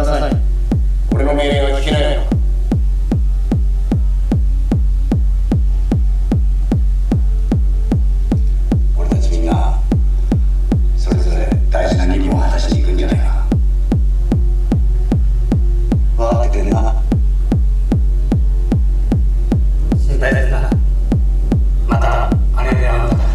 ださい。俺の命令は聞けないのか。俺たちみんなそれぞれ大事な任務を果たしに行くんじゃないか。分かってくれるな。心配ですな。また姉で会うんだから。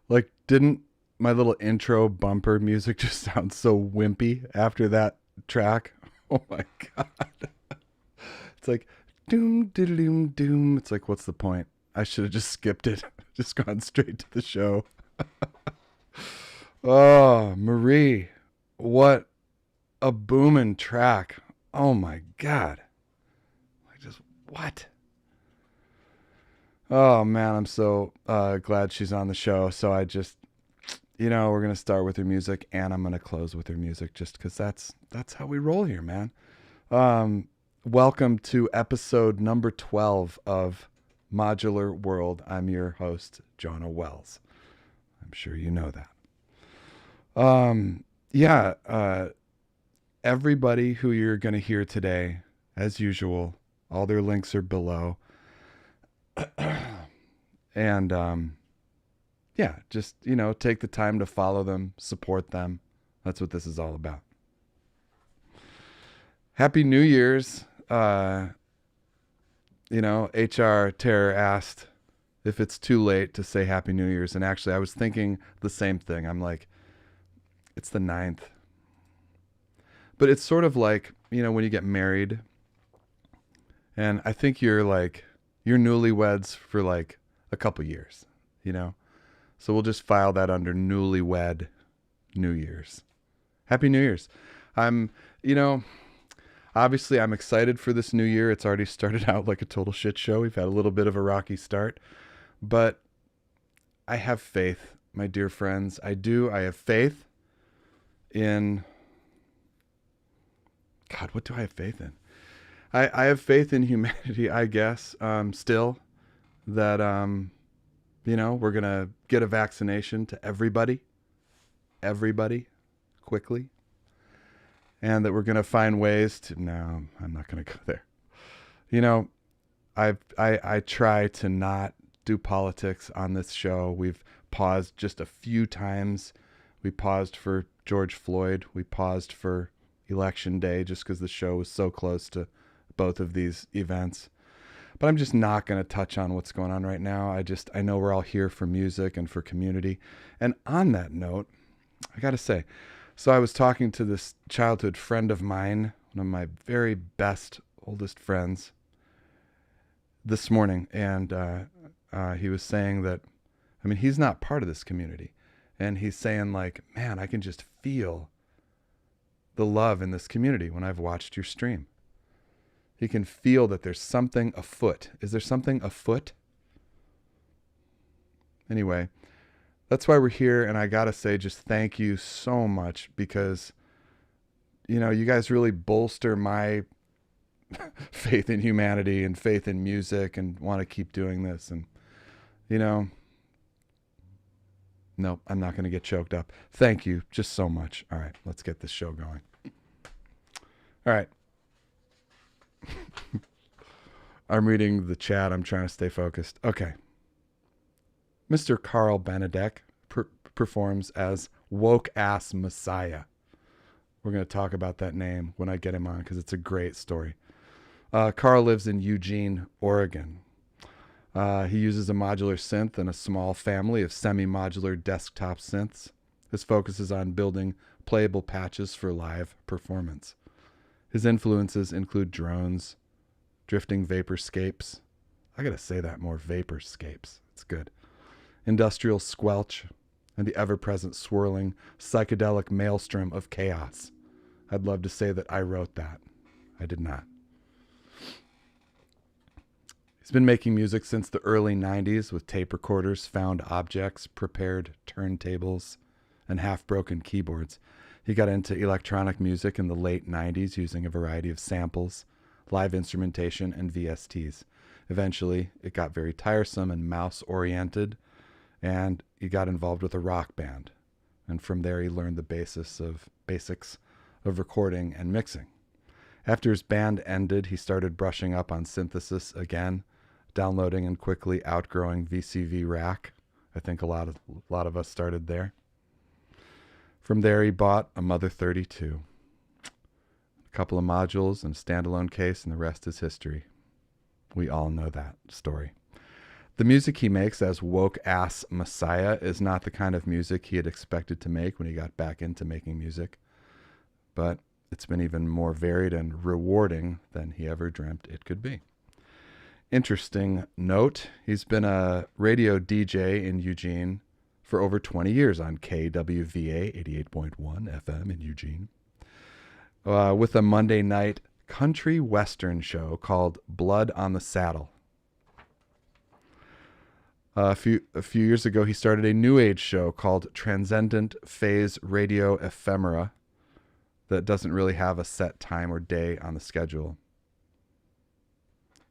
Like, didn't my little intro bumper music just sound so wimpy after that track? Oh my God. It's like, doom, doom, doom. It's like, what's the point? I should have just skipped it, just gone straight to the show. Oh, Marie, what a booming track. Oh my God. I just, what? Oh man, I'm so glad she's on the show. So I just, we're gonna start with her music, and I'm gonna close with her music, just because that's how we roll here, man. Welcome to episode number 12 of Modular World. I'm your host, Jonah Wells. I'm sure you know that. Everybody who you're gonna hear today, as usual, all their links are below. And just take the time to follow them, support them. That's what this is all about. Happy New Year's. HR Terror asked if it's too late to say Happy New Year's, and actually I was thinking the same thing. I'm like, it's the 9th. But it's sort of like, when you get married, and I think you're newlyweds for like a couple years, So we'll just file that under newlywed New Year's. Happy New Year's. Obviously I'm excited for this new year. It's already started out like a total shit show. We've had a little bit of a rocky start, but I have faith, my dear friends. I do. I have faith in God. What do I have faith in? I have faith in humanity, I guess, still, that, we're going to get a vaccination to everybody, quickly, and that we're going to find ways to, no, I'm not going to go there. I try to not do politics on this show. We've paused just a few times. We paused for George Floyd. We paused for Election Day just because the show was so close to both of these events. But I'm just not going to touch on what's going on right now. I know we're all here for music and for community. And on that note, I got to say, so I was talking to this childhood friend of mine, one of my very best, oldest friends, this morning. And he was saying that, he's not part of this community. And he's saying like, man, I can just feel the love in this community when I've watched your stream. He can feel that there's something afoot. Is there something afoot? Anyway, that's why we're here. And I got to say, just thank you so much, because, you guys really bolster my faith in humanity and faith in music, and want to keep doing this. And, nope, I'm not going to get choked up. Thank you just so much. All right, let's get this show going. All right. I'm reading the chat. I'm trying to stay focused. Okay. Mr. Carl Benedek performs as Woke Ass Messiah. We're going to talk about that name when I get him on, because it's a great story. Carl lives in Eugene, Oregon. He uses a modular synth and a small family of semi-modular desktop synths. His focus is on building playable patches for live performance. His influences include drones, drifting vaporscapes. I gotta say that more, vaporscapes. It's good. Industrial squelch, and the ever-present swirling psychedelic maelstrom of chaos. I'd love to say that I wrote that. I did not. He's been making music since the early 90s with tape recorders, found objects, prepared turntables, and half-broken keyboards. He got into electronic music in the late 90s using a variety of samples, live instrumentation, and VSTs. Eventually, it got very tiresome and mouse-oriented, and he got involved with a rock band. And from there, he learned the basics of recording and mixing. After his band ended, he started brushing up on synthesis again, downloading and quickly outgrowing VCV Rack. I think a lot of us started there. From there, he bought a Mother 32, a couple of modules and a standalone case, and the rest is history. We all know that story. The music he makes as woke-ass Messiah is not the kind of music he had expected to make when he got back into making music, but it's been even more varied and rewarding than he ever dreamt it could be. Interesting note, he's been a radio DJ in Eugene for over 20 years on KWVA 88.1 FM in Eugene, with a Monday night country western show called Blood on the Saddle. A few years ago, he started a new age show called Transcendent Phase Radio Ephemera that doesn't really have a set time or day on the schedule.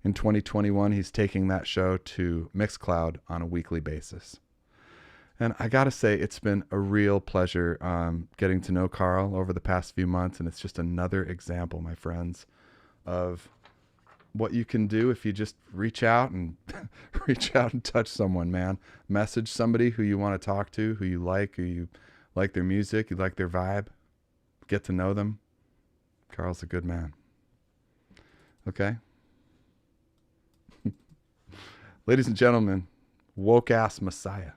In 2021, he's taking that show to Mixcloud on a weekly basis. And I got to say, it's been a real pleasure getting to know Carl over the past few months, and it's just another example, my friends, of what you can do if you just reach out and touch someone, man. Message somebody who you want to talk to, who you like their music, you like their vibe. Get to know them. Carl's a good man. Okay? Ladies and gentlemen, woke-ass Messiah.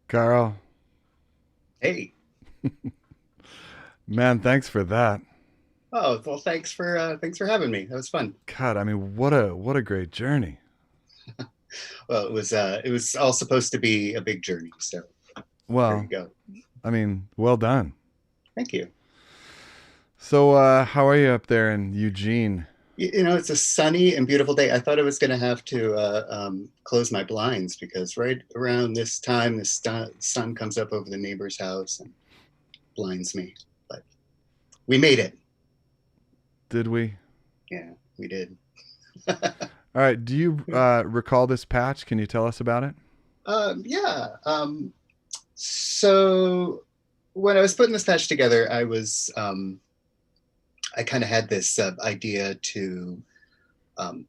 Carl, Hey. man, thanks for that. Oh, well, thanks for having me. That was fun. God, I mean, what a great journey. Well, it was all supposed to be a big journey, so there you Well, go. I mean, well done. Thank you. So, how are you up there in Eugene? You know, it's a sunny and beautiful day. I thought I was going to have to close my blinds because right around this time, the sun comes up over the neighbor's house and blinds me. But we made it. Did we? Yeah, we did. All right. Do you recall this patch? Can you tell us about it? Yeah. So when I was putting this patch together, I kind of had this idea to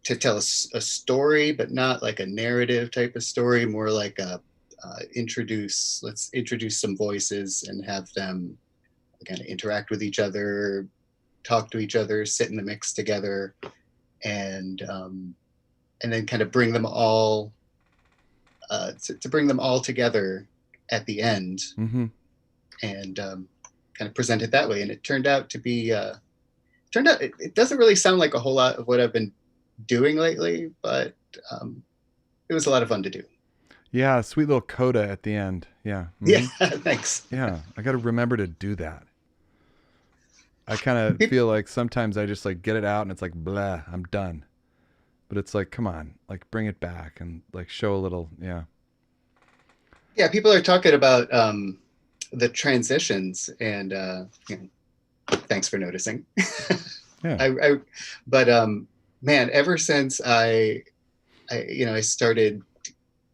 tell a story, but not like a narrative type of story, more like let's introduce some voices and have them kind of interact with each other, talk to each other, sit in the mix together, and then kind of bring them all to bring them all together at the end, Mm-hmm. and kind of present it that way. And it turned out to be it doesn't really sound like a whole lot of what I've been doing lately, but it was a lot of fun to do. Yeah, sweet little coda at the end. Yeah. Yeah, thanks. Yeah, I got to remember to do that. I kind of Peop- feel like sometimes I just like get it out and it's like blah, I'm done. But it's like, come on, like bring it back and like show a little, yeah. Yeah, people are talking about the transitions, and you know, thanks for noticing. Yeah. But man, ever since I started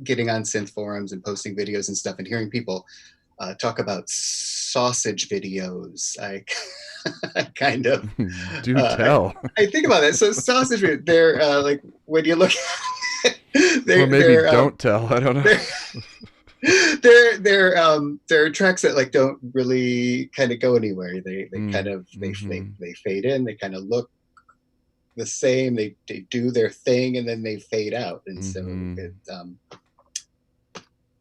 getting on synth forums and posting videos and stuff, and hearing people talk about sausage videos, I kind of Do tell. I think about that. So sausage videos, they're like when you look, Or maybe don't tell. I don't know. They're tracks that like don't really kind of go anywhere. They kind of they fade in. They kind of look the same. They do their thing and then they fade out. And so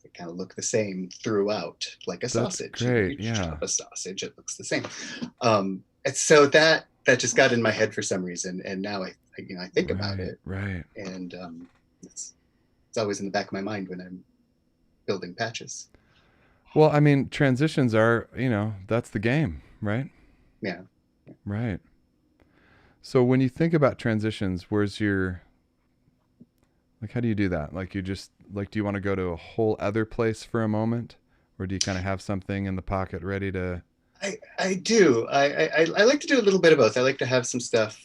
they kind of look the same throughout, like a That's sausage. great. You Yeah. chop a sausage, it looks the same. And so that just got in my head for some reason, and now I think about it, Right. and it's always in the back of my mind when I'm building patches. Well, I mean, transitions are, that's the game, right? Yeah. Right. So when you think about transitions, where's your, like, how do you do that? Like, you just, like, do you want to go to a whole other place for a moment? Or do you kind of have something in the pocket ready to? I do. I like to do a little bit of both. I like to have some stuff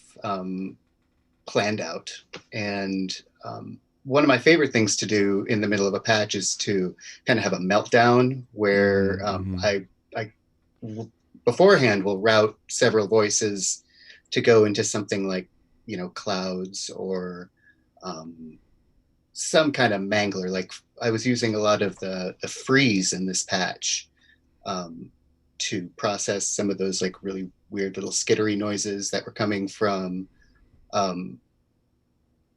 planned out. And one of my favorite things to do in the middle of a patch is to kind of have a meltdown where I beforehand will route several voices to go into something like, clouds or some kind of mangler. Like I was using a lot of the freeze in this patch to process some of those like really weird little skittery noises that were coming from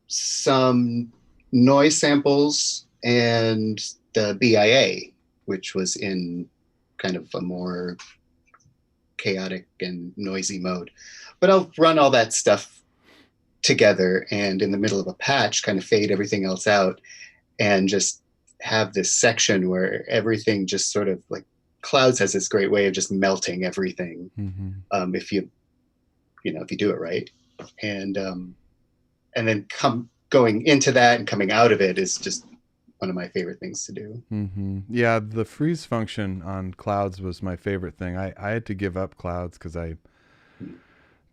some noise samples and the BIA, which was in kind of a more chaotic and noisy mode. But I'll run all that stuff together and in the middle of a patch kind of fade everything else out and just have this section where everything just sort of like Clouds has this great way of just melting everything if you do it right, and then going into that and coming out of it is just one of my favorite things to do. Yeah, the freeze function on Clouds was my favorite thing. I had to give up Clouds because I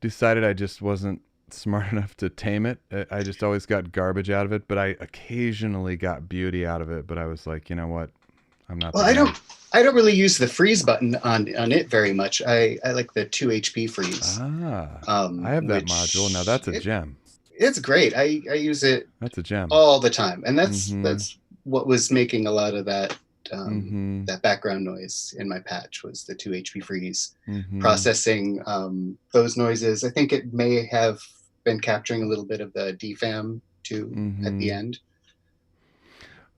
decided I just wasn't smart enough to tame it. I just always got garbage out of it, but I occasionally got beauty out of it. But I was like, you know what? I'm not. Well, the guy. I don't really use the freeze button on it very much. I like the 2 HP freeze. I have that which module. Now that's a gem. It's great. I use it That's a gem. all the time, and Mhm. that's what was making a lot of that Mhm. that background noise in my patch was the 2 HP freeze Mhm. processing those noises. I think it may have been capturing a little bit of the defam too at the Mhm. end.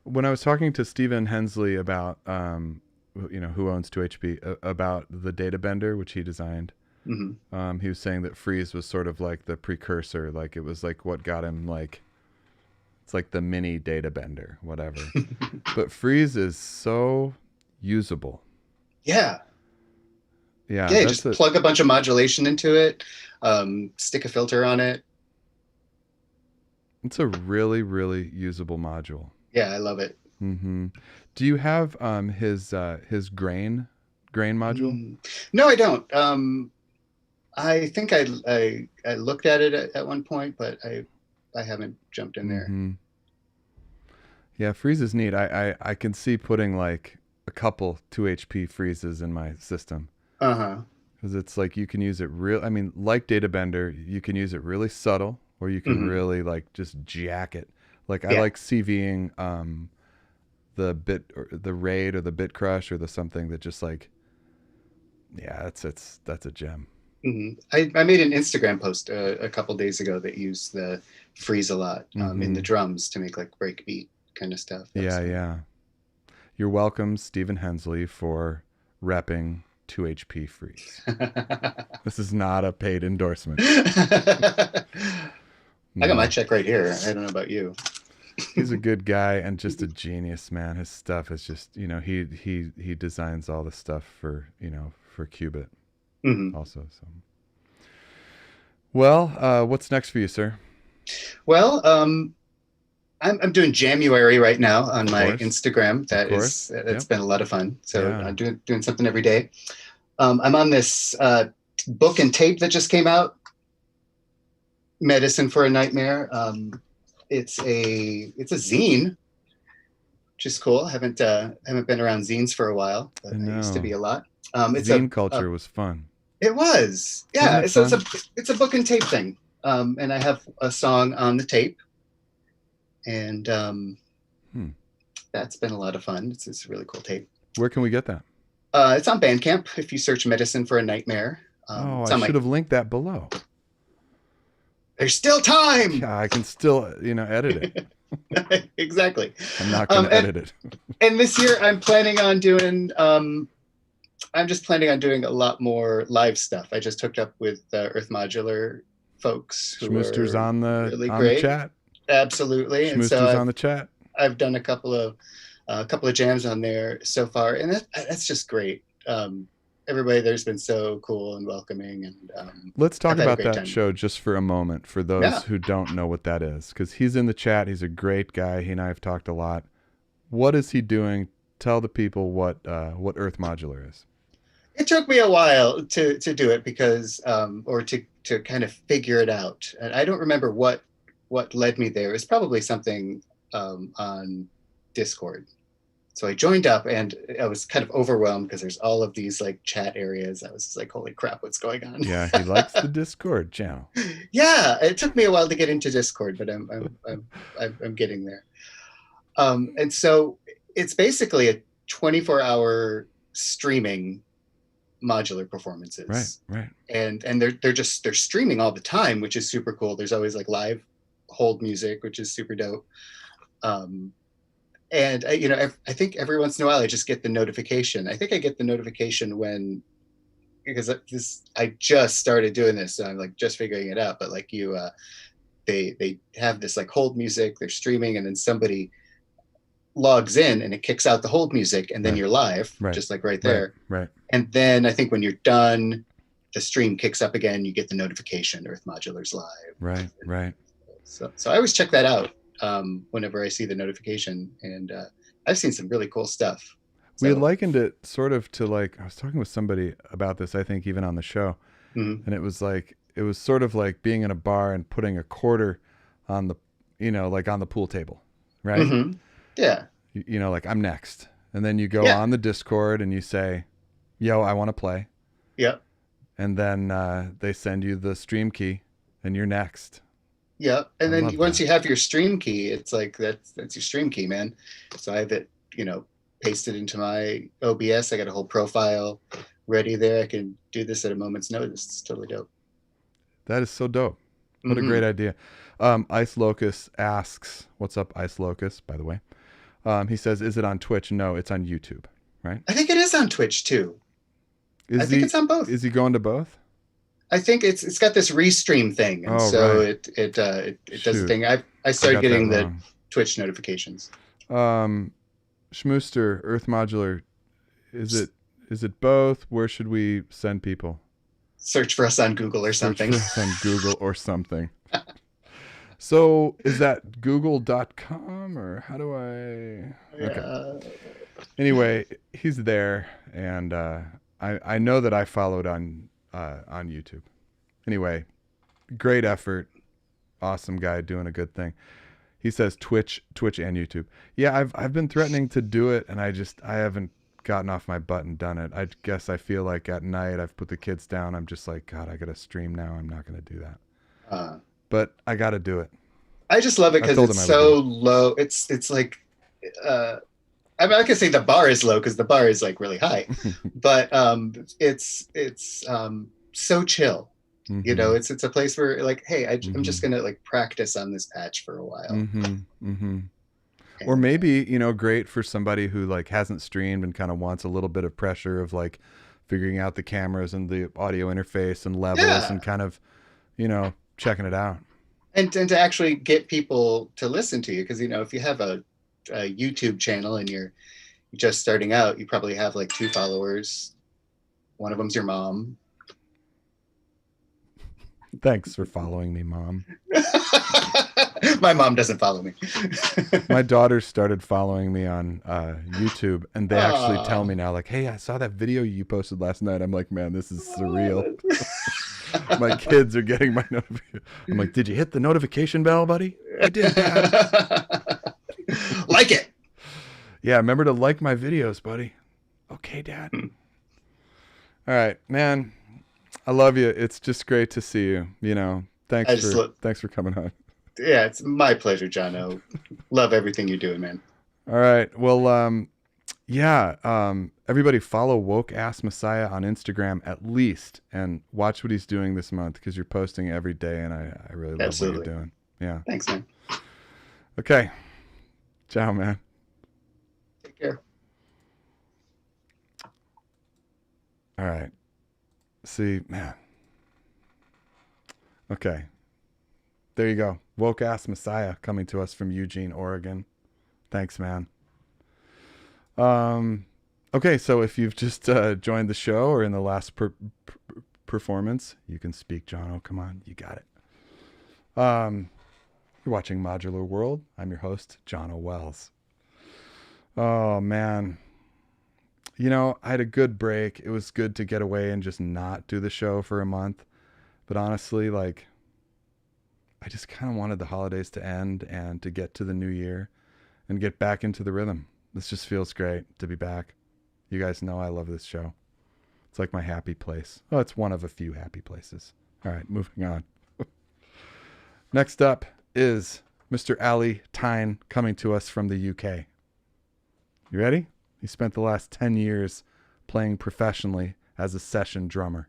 When I was talking to Stephen Hensley about, who owns 2HP, about the data bender, which he designed, he was saying that freeze was sort of like the precursor. Like it was like what got him like, it's like the mini data bender, whatever. But freeze is so usable. Yeah. Yeah. Yeah, just plug a bunch of modulation into it, stick a filter on it. It's a really, really usable module. Yeah, I love it. Mm-hmm. Do you have his grain module? No, I don't. I think I looked at it at one point, but I haven't jumped in there. Mm-hmm. Yeah, freeze is neat. I can see putting like a couple 2 HP freezes in my system. Because it's like you can use it like data bender, you can use it really subtle, or you can really like just jack it. Like I like CVing the bit or the raid or the bit crush or the something that just like, yeah, that's a gem. I made an Instagram post a couple days ago that used the freeze a lot in the drums to make like breakbeat kind of stuff. Yeah. You're welcome, Stephen Hensley, for repping 2 HP freeze. This is not a paid endorsement. I got my check right here. I don't know about you. He's a good guy and just a genius, man. His stuff is just, he designs all the stuff for Qubit also. So, well, what's next for you, sir? Well, I'm doing January right now on my Instagram. That's been a lot of fun. So I'm doing something every day. I'm on this book and tape that just came out, Medicine for a Nightmare. It's a zine, which is cool. I haven't been around zines for a while, but I used to be a lot. Zine culture was fun. It was, yeah. It's a book and tape thing, and I have a song on the tape, and that's been a lot of fun. It's a really cool tape. Where can we get that? It's on Bandcamp if you search "Medicine for a Nightmare." I should have linked that below. There's still time. Yeah, I can still, edit it. Exactly. I'm not going to edit it. And this year, I'm planning on doing. I'm just planning on doing a lot more live stuff. I just hooked up with Earth Modular folks. Schmooster's on the really on great. The chat. Absolutely. Schmooster's on the chat. I've done a couple of jams on there so far, and that's just great. Everybody there's been so cool and welcoming, and let's talk about that show just for a moment for those who don't know what that is, because he's in the chat. He's a great guy. He and I have talked a lot. What is he doing? Tell the people what Earth Modular is. It took me a while to do it because or to kind of figure it out, and I don't remember what led me there. It's probably something on Discord. So I joined up and I was kind of overwhelmed because there's all of these like chat areas. I was just like, holy crap, what's going on? Yeah, he likes the Discord channel. Yeah, it took me a while to get into Discord, but I'm getting there. And so it's basically a 24-hour streaming modular performances. Right. And they're streaming all the time, which is super cool. There's always like live hold music, which is super dope. And I think every once in a while I just get the notification. I think I get the notification because I just started doing this, so I'm like just figuring it out. But like they have this like hold music, they're streaming, and then somebody logs in and it kicks out the hold music, and then you're live, just like right there. Right. And then I think when you're done, the stream kicks up again. You get the notification, Earth Modular's live. Right. So I always check that out. Whenever I see the notification, and I've seen some really cool stuff. We likened it sort of to like, I was talking with somebody about this, I think even on the show, and it was sort of like being in a bar and putting a quarter on the, like on the pool table, right? Yeah. Like I'm next, And then you go on the Discord and you say, yo, I want to play. Yep. And then they send you the stream key and you're next. Yep. And I then love once that. you have your stream key, it's like that's your stream key, man. So I have it, pasted into my OBS. I got a whole profile ready there. I can do this at a moment's notice. It's totally dope. That is so dope. What a great idea. Ice Locust asks, what's up, Ice Locust, by the way? He says, is it on Twitch? No, it's on YouTube, right? I think it is on Twitch too. I think it's on both. Is he going to both? I think it's got this restream thing, and right. it does the thing. I started getting the Twitch notifications. Schmooster, Earth Modular, is it both? Where should we send people? Search for us on Google or something. Search for us on Google or something. So is that google.com or how do I? Okay. Anyway, he's there, and I know that I followed on YouTube. Anyway, great effort, awesome guy doing a good thing. He says Twitch and YouTube. Yeah, I've been threatening to do it, and I haven't gotten off my butt and done it. I guess I feel like at night I've put the kids down. I'm just like, God, I gotta stream now. I'm not gonna do that. But I gotta do it. I just love it because it's so low. It's like, I mean, I can say the bar is low because the bar is like really high, but it's so chill. Mm-hmm. It's a place where like, hey, I'm just gonna like practice on this patch for a while. Mm-hmm. Mm-hmm. Or maybe, great for somebody who like hasn't streamed and kind of wants a little bit of pressure of like figuring out the cameras and the audio interface and levels and kind of, checking it out. And to actually get people to listen to you. Because, if you have a YouTube channel and you're just starting out, you probably have like 2 followers. One of them's your mom. Thanks for following me, Mom. My mom doesn't follow me. My daughter started following me on YouTube, and they actually tell me now, like, hey, I saw that video you posted last night. I'm like, man, this is surreal. My kids are getting my notification. I'm like, did you hit the notification bell, buddy? I did, Dad. Like it. Yeah, remember to like my videos, buddy. Okay, Dad. All right, man. I love you. It's just great to see you. Thanks for coming on. Yeah, it's my pleasure, Jono. Love everything you're doing, man. All right. Well, everybody follow Woke Ass Messiah on Instagram at least, and watch what he's doing this month because you're posting every day, and I really love what you're doing. Yeah. Thanks, man. Okay. Ciao, man. Take care. All right. See, man. Okay. There you go. Woke Ass Messiah coming to us from Eugene, Oregon. Thanks, man. Okay, so if you've just joined the show or in the last performance, you can speak, John. Oh, come on. You got it. You're watching Modular World. I'm your host, John O'Wells. Oh, man. I had a good break. It was good to get away and just not do the show for a month. But honestly, like, I just kind of wanted the holidays to end and to get to the new year and get back into the rhythm. This just feels great to be back. You guys know I love this show. It's like my happy place. Oh, it's one of a few happy places. All right, moving on. Next up is Mr. Ali Thynne coming to us from the UK. You ready? He spent the last 10 years playing professionally as a session drummer.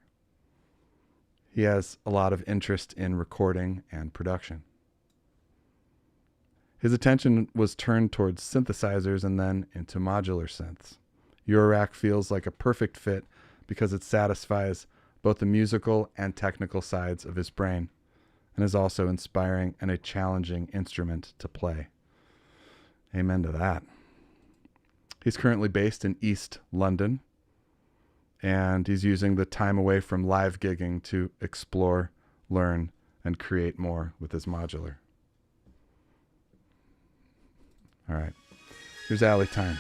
He has a lot of interest in recording and production. His attention was turned towards synthesizers and then into modular synths. Eurorack feels like a perfect fit because it satisfies both the musical and technical sides of his brain and is also inspiring and a challenging instrument to play. Amen to that. He's currently based in East London, and he's using the time away from live gigging to explore, learn, and create more with his modular. All right. Here's Ali Thynne.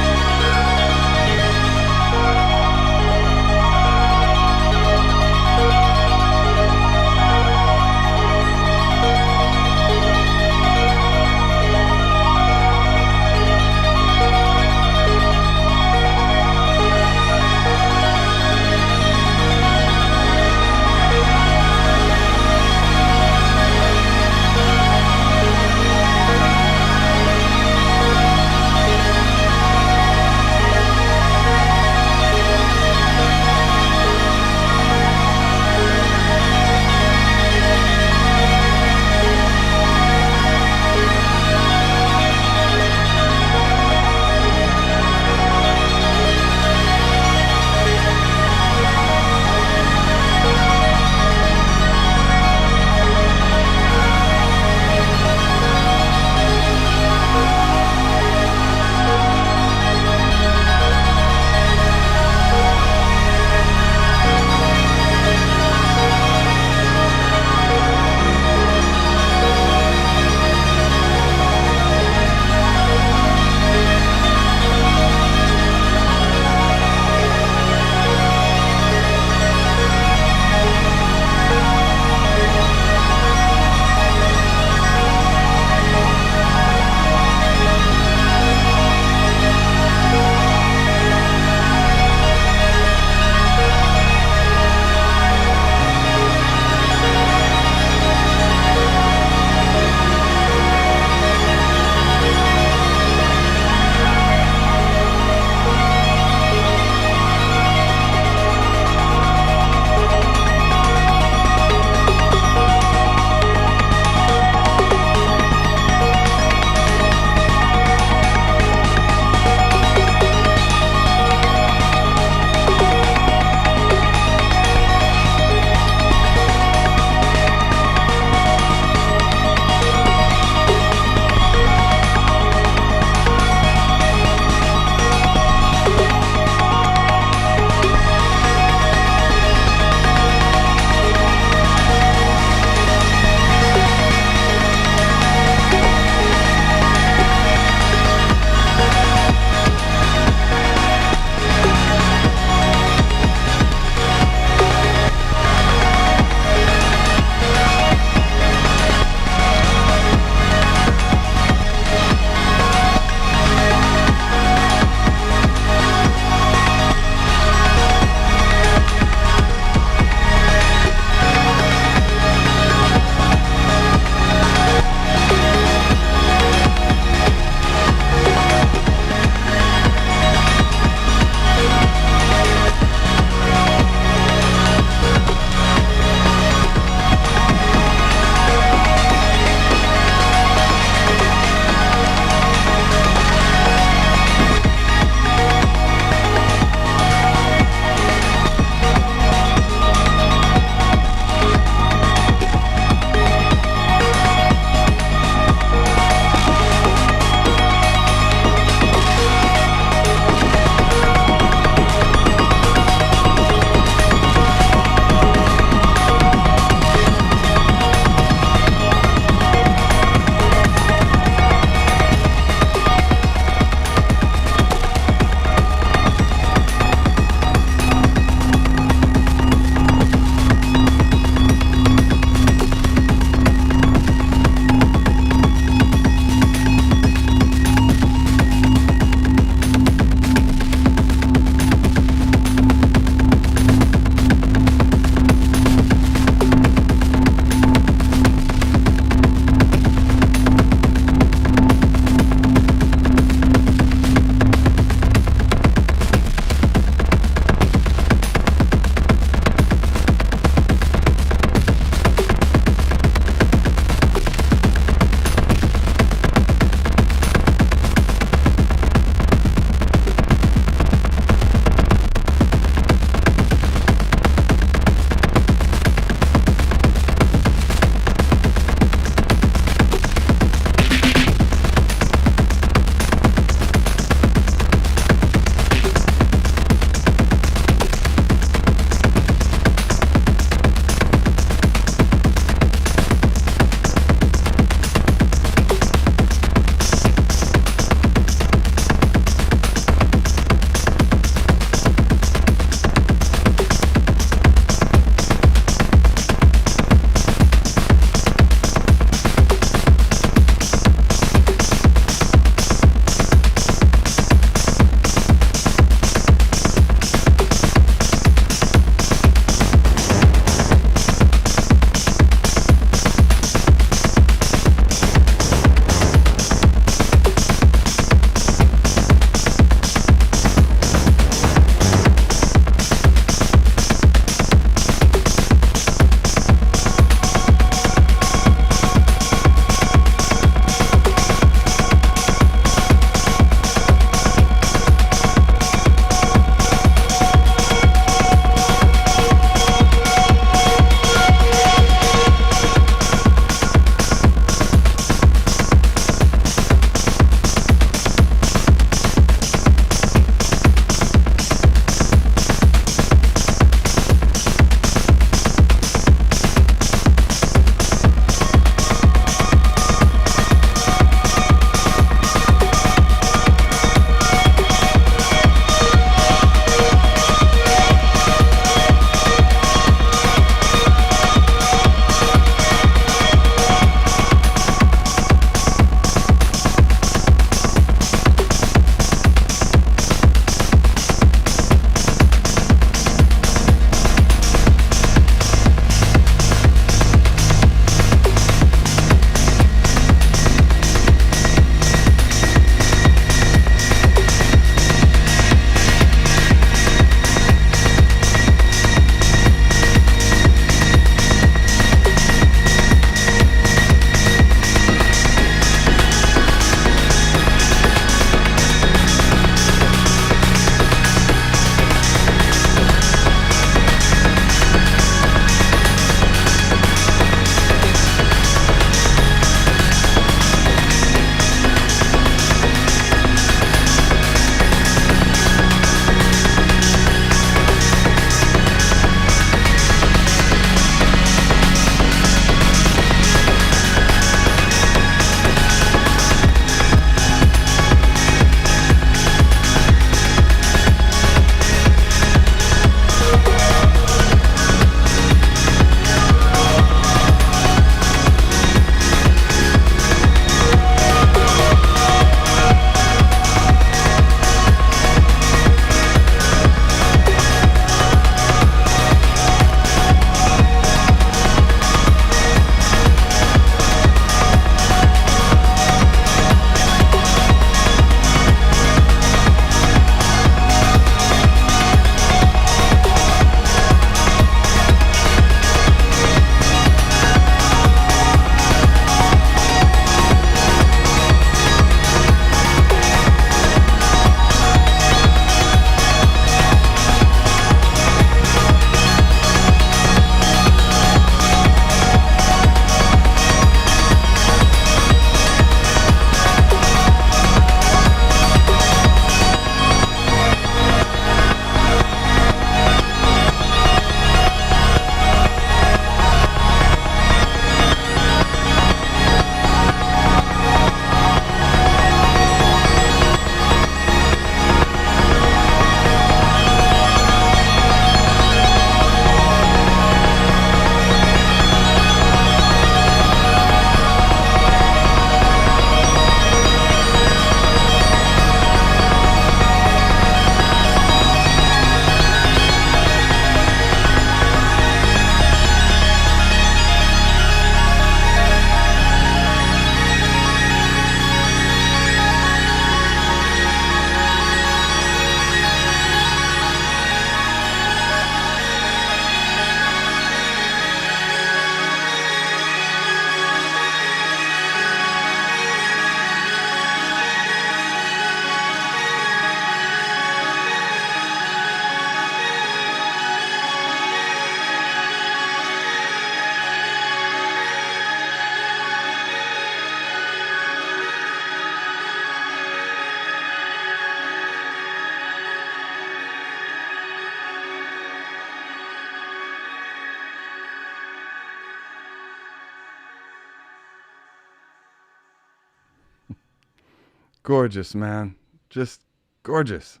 Gorgeous, man. Just gorgeous.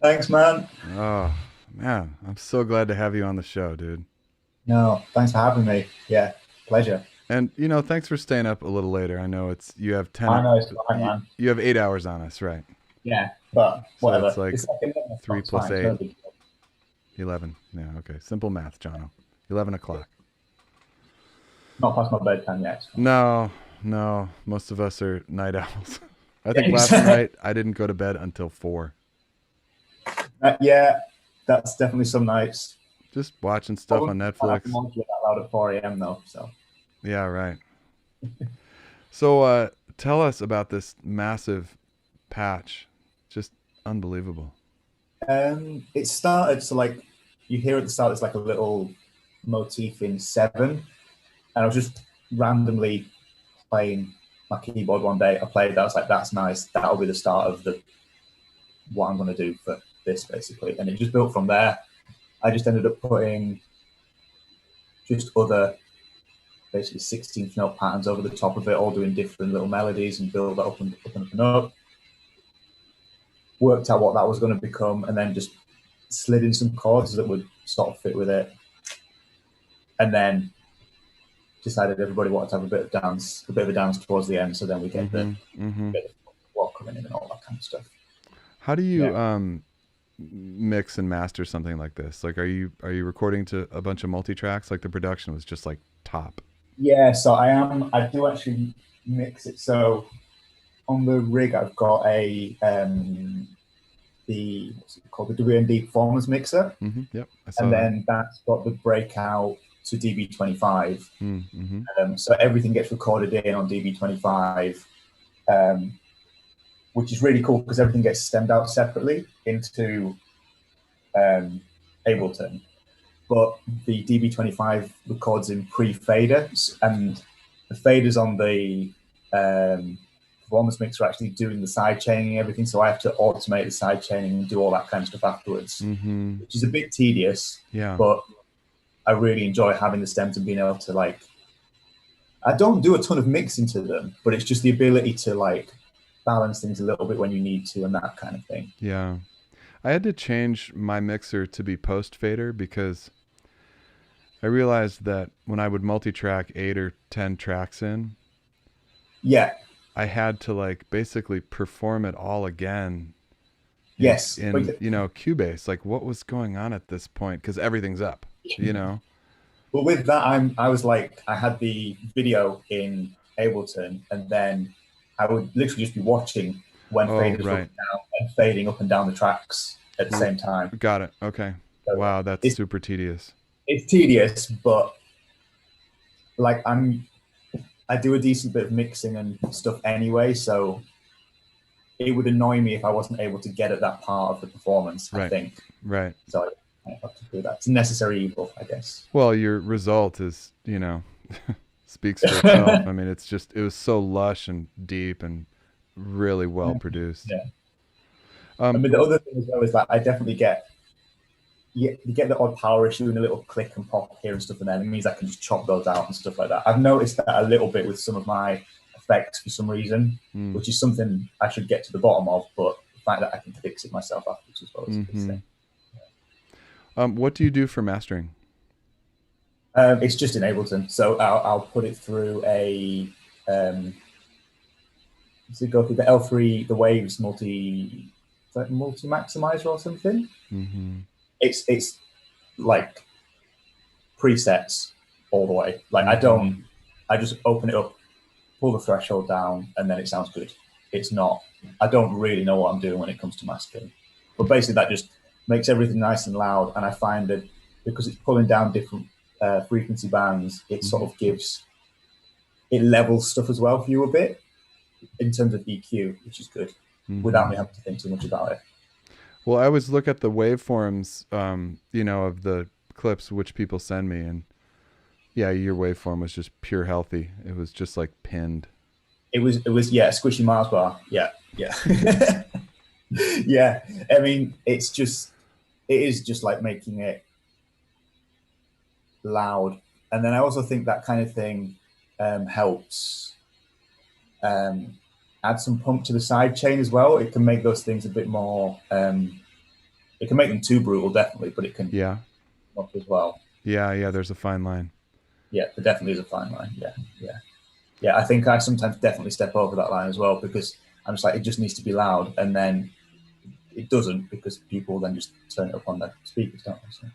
Thanks, man. Oh, man. I'm so glad to have you on the show, dude. No, thanks for having me. Yeah, pleasure. And thanks for staying up a little later. I know you have I know it's fine, man. you have 8 hours on us, right? Yeah, but So whatever. it's like 11 3 o'clock's plus fine. It's 8. no big deal. 11. Yeah, okay. Simple math, Jono. 11 o'clock. Not past my bedtime yet. No. Most of us are night owls. I think Yeah, last exactly. night I didn't go to bed until 4. Yeah, that's definitely some nights. Just watching stuff on Netflix. I'm not that loud at 4 a.m. though, so. Yeah, right. So tell us about this massive patch. Just unbelievable. It started, so like, you hear at the start, it's like a little motif in 7, and I was just randomly playing my keyboard one day. I played that, I was like, that's nice, that'll be the start of what I'm going to do for this, basically. And it just built from there. I just ended up putting just other, basically 16th note patterns over the top of it, all doing different little melodies, and build that up and up and up and up. Worked out what that was going to become, and then just slid in some chords that would sort of fit with it. And then decided everybody wanted to have a bit of a dance towards the end, so then we get the walk coming in and all that kind of stuff. How do you mix and master something like this? Like, are you recording to a bunch of multi-tracks? Like, the production was just like top. Yeah, so I do actually mix it. So on the rig, I've got what's it called, the WMD Performance Mixer. Yep, I saw and that. then that's got the breakout to DB25. Mm-hmm. So everything gets recorded in on DB25, which is really cool because everything gets stemmed out separately into Ableton. But the DB25 records in pre-fader, and the faders on the performance mixer are actually doing the side chaining and everything. So I have to automate the side chaining and do all that kind of stuff afterwards, which is a bit tedious. Yeah. But I really enjoy having the stems and being able to, like, I don't do a ton of mixing to them, but it's just the ability to, like, balance things a little bit when you need to and that kind of thing. Yeah. I had to change my mixer to be post fader because I realized that when I would multi-track 8 or 10 tracks in, yeah, I had to, like, basically perform it all again. Yes. In Cubase, like, what was going on at this point? Because everything's up, Well, with that, I was like, I had the video in Ableton, and then I would literally just be watching when faders up and down and fading up and down the tracks at the same time. Got it. Okay. So wow, that's super tedious. It's tedious, but like I do a decent bit of mixing and stuff anyway, so it would annoy me if I wasn't able to get at that part of the performance, I think. Right. So I have to do that. It's a necessary evil, I guess. Well, your result is, speaks for itself. I mean, it was so lush and deep and really well produced. Yeah. I mean, the other thing as well is that I definitely you get the odd power issue and a little click and pop here and stuff, and then it means I can just chop those out and stuff like that. I've noticed that a little bit with some of my effects for some reason, which is something I should get to the bottom of, but the fact that I can fix it myself afterwards as well is a good thing. What do you do for mastering? It's just in Ableton, so I'll put it through a go through the L3, the Waves multi maximizer or something. It's like presets all the way. Like I just open it up, pull the threshold down, and then it sounds good. I don't really know what I'm doing when it comes to mastering, but basically that just makes everything nice and loud. And I find that because it's pulling down different frequency bands, it sort of it levels stuff as well for you a bit in terms of EQ, which is good, without me having to think too much about it. Well, I always look at the waveforms, of the clips which people send me, and yeah, your waveform was just pure healthy. It was just like pinned. It was squishy Mars bar. Yeah. Yeah. I mean, it is just like making it loud, and then I also think that kind of thing helps. add some pump to the side chain as well, it can make those things a bit more. It can make them too brutal, definitely, but it can up as well. Yeah. There's a fine line. Yeah, there definitely is a fine line. Yeah. I think I sometimes definitely step over that line as well, because I'm just like, it just needs to be loud, and then it doesn't, because people then just turn it up on their speakers, don't they? So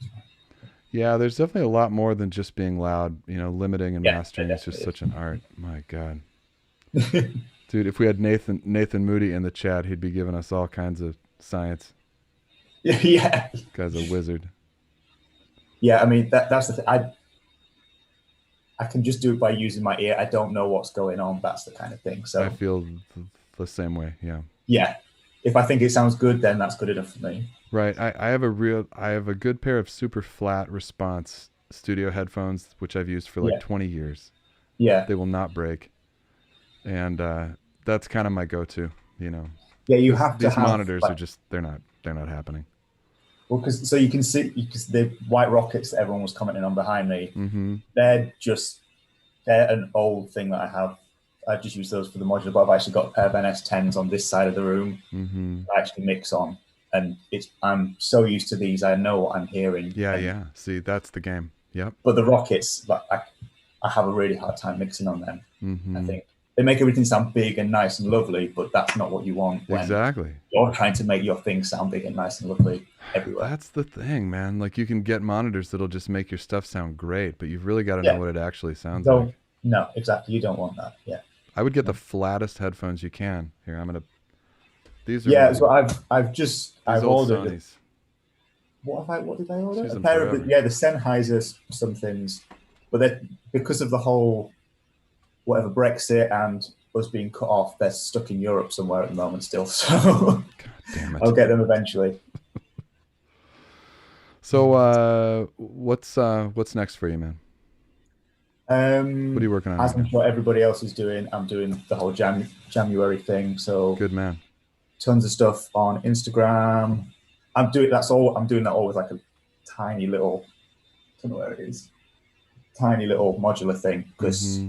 yeah, there's definitely a lot more than just being loud. Limiting and mastering is just such an art. My God. Dude, if we had Nathan Moody in the chat, he'd be giving us all kinds of science. Yeah. This guy's a wizard. Yeah, I mean, that's the thing. I can just do it by using my ear. I don't know what's going on. That's the kind of thing. So I feel the same way. Yeah. Yeah. If I think it sounds good, then that's good enough for me. Right. I have a good pair of super flat response studio headphones, which I've used for like 20 years. Yeah. They will not break. And that's kind of my go-to, Yeah, you have to these have, monitors are just they're not happening. Well, because you can see, because the white rockets that everyone was commenting on behind me, Mm-hmm. they're an old thing that I have. I just use those for the modular, but I've actually got a pair of NS10s on this side of the room. Mm-hmm. I actually mix on, and I'm so used to these. I know what I'm hearing. Yeah. See, that's the game. Yep. But the rockets, like, I have a really hard time mixing on them. Mm-hmm. I think they make everything sound big and nice and lovely, but that's not what you want when exactly you're trying to make your thing sound big and nice and lovely everywhere. That's the thing, man. Like, you can get monitors that'll just make your stuff sound great, but you've really got to know what it actually sounds like. No, exactly. You don't want that. Yeah. I would get the flattest headphones you can. Here, these are so I've ordered. Sonys. What did I order? Use A them pair of forever. the Sennheiser somethings, but they're, because of the whole whatever Brexit and us being cut off, they're stuck in Europe somewhere at the moment still. So God damn it. I'll get them eventually. So what's next for you, man? What are you working on? As I'm sure everybody else is doing, I'm doing the whole January thing. So good, man. Tons of stuff on Instagram. I'm doing that all with like a tiny little, I don't know where it is, tiny little modular thing, because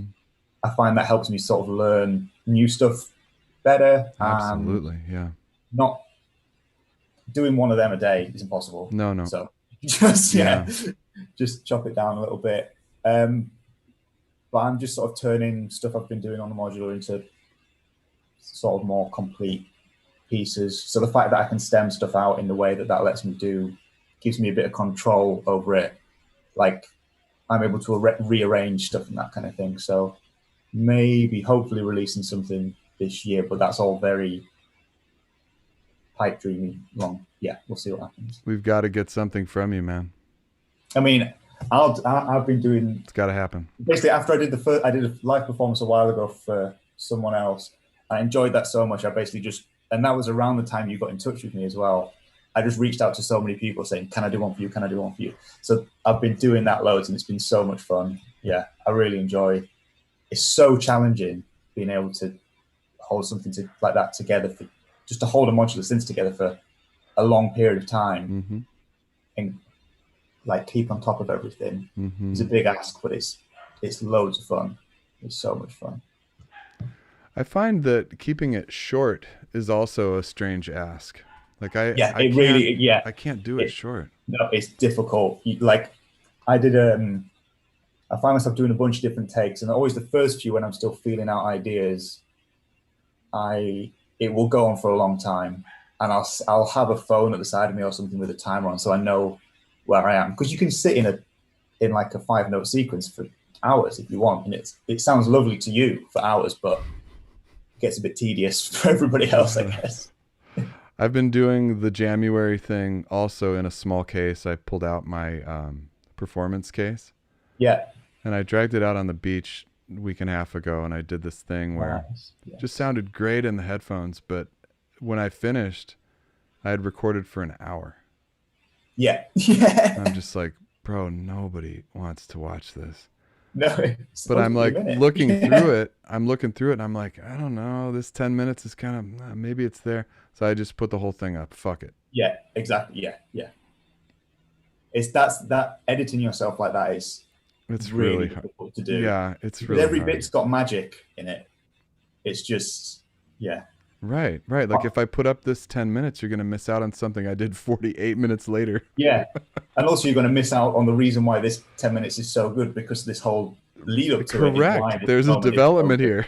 I find that helps me sort of learn new stuff better. Absolutely, yeah. Not doing one of them a day is impossible. No. So just just chop it down a little bit. But I'm just sort of turning stuff I've been doing on the modular into sort of more complete pieces. So the fact that I can stem stuff out in the way that lets me do gives me a bit of control over it. Like, I'm able to rearrange stuff and that kind of thing. So maybe, hopefully releasing something this year, but that's all very pipe dreamy long. Yeah, we'll see what happens. We've got to get something from you, man. I mean, I've been doing. It's got to happen. Basically, after I did a live performance a while ago for someone else. I enjoyed that so much. I basically just, and that was around the time you got in touch with me as well. I just reached out to so many people saying, "Can I do one for you? Can I do one for you?" So I've been doing that loads, and it's been so much fun. Yeah, I really enjoy. It's so challenging being able to hold something like that together, just to hold a modular synth together for a long period of time, and like keep on top of everything. It's a big ask, but it's loads of fun. It's so much fun. I find that keeping it short is also a strange ask. Like I can't do it short. No, it's difficult. Like I did I find myself doing a bunch of different takes, and always the first few when I'm still feeling out ideas, it will go on for a long time, and I'll have a phone at the side of me or something with a timer on, so I know where I am, because you can sit in like a 5-note sequence for hours if you want, and it sounds lovely to you for hours, but it gets a bit tedious for everybody else, I guess. I've been doing the January thing also in a small case. I pulled out my performance case. Yeah. And I dragged it out on the beach a week and a half ago, and I did this thing where it just sounded great in the headphones, but when I finished, I had recorded for an hour. Yeah. I'm just like, bro, nobody wants to watch this. No. But I'm like looking through it. I'm looking through it, and I'm like, I don't know. This 10 minutes is kind of, maybe it's there. So I just put the whole thing up. Fuck it. Yeah, exactly. Yeah. That editing yourself like that is. It's really difficult to do. Yeah, it's really every hard. bit's got magic in it. It's just Yeah. Right. Like if I put up this 10 minutes, you're going to miss out on something I did 48 minutes later. Yeah. And also you're going to miss out on the reason why this 10 minutes is so good, because this whole lead up to it is why There's a development here.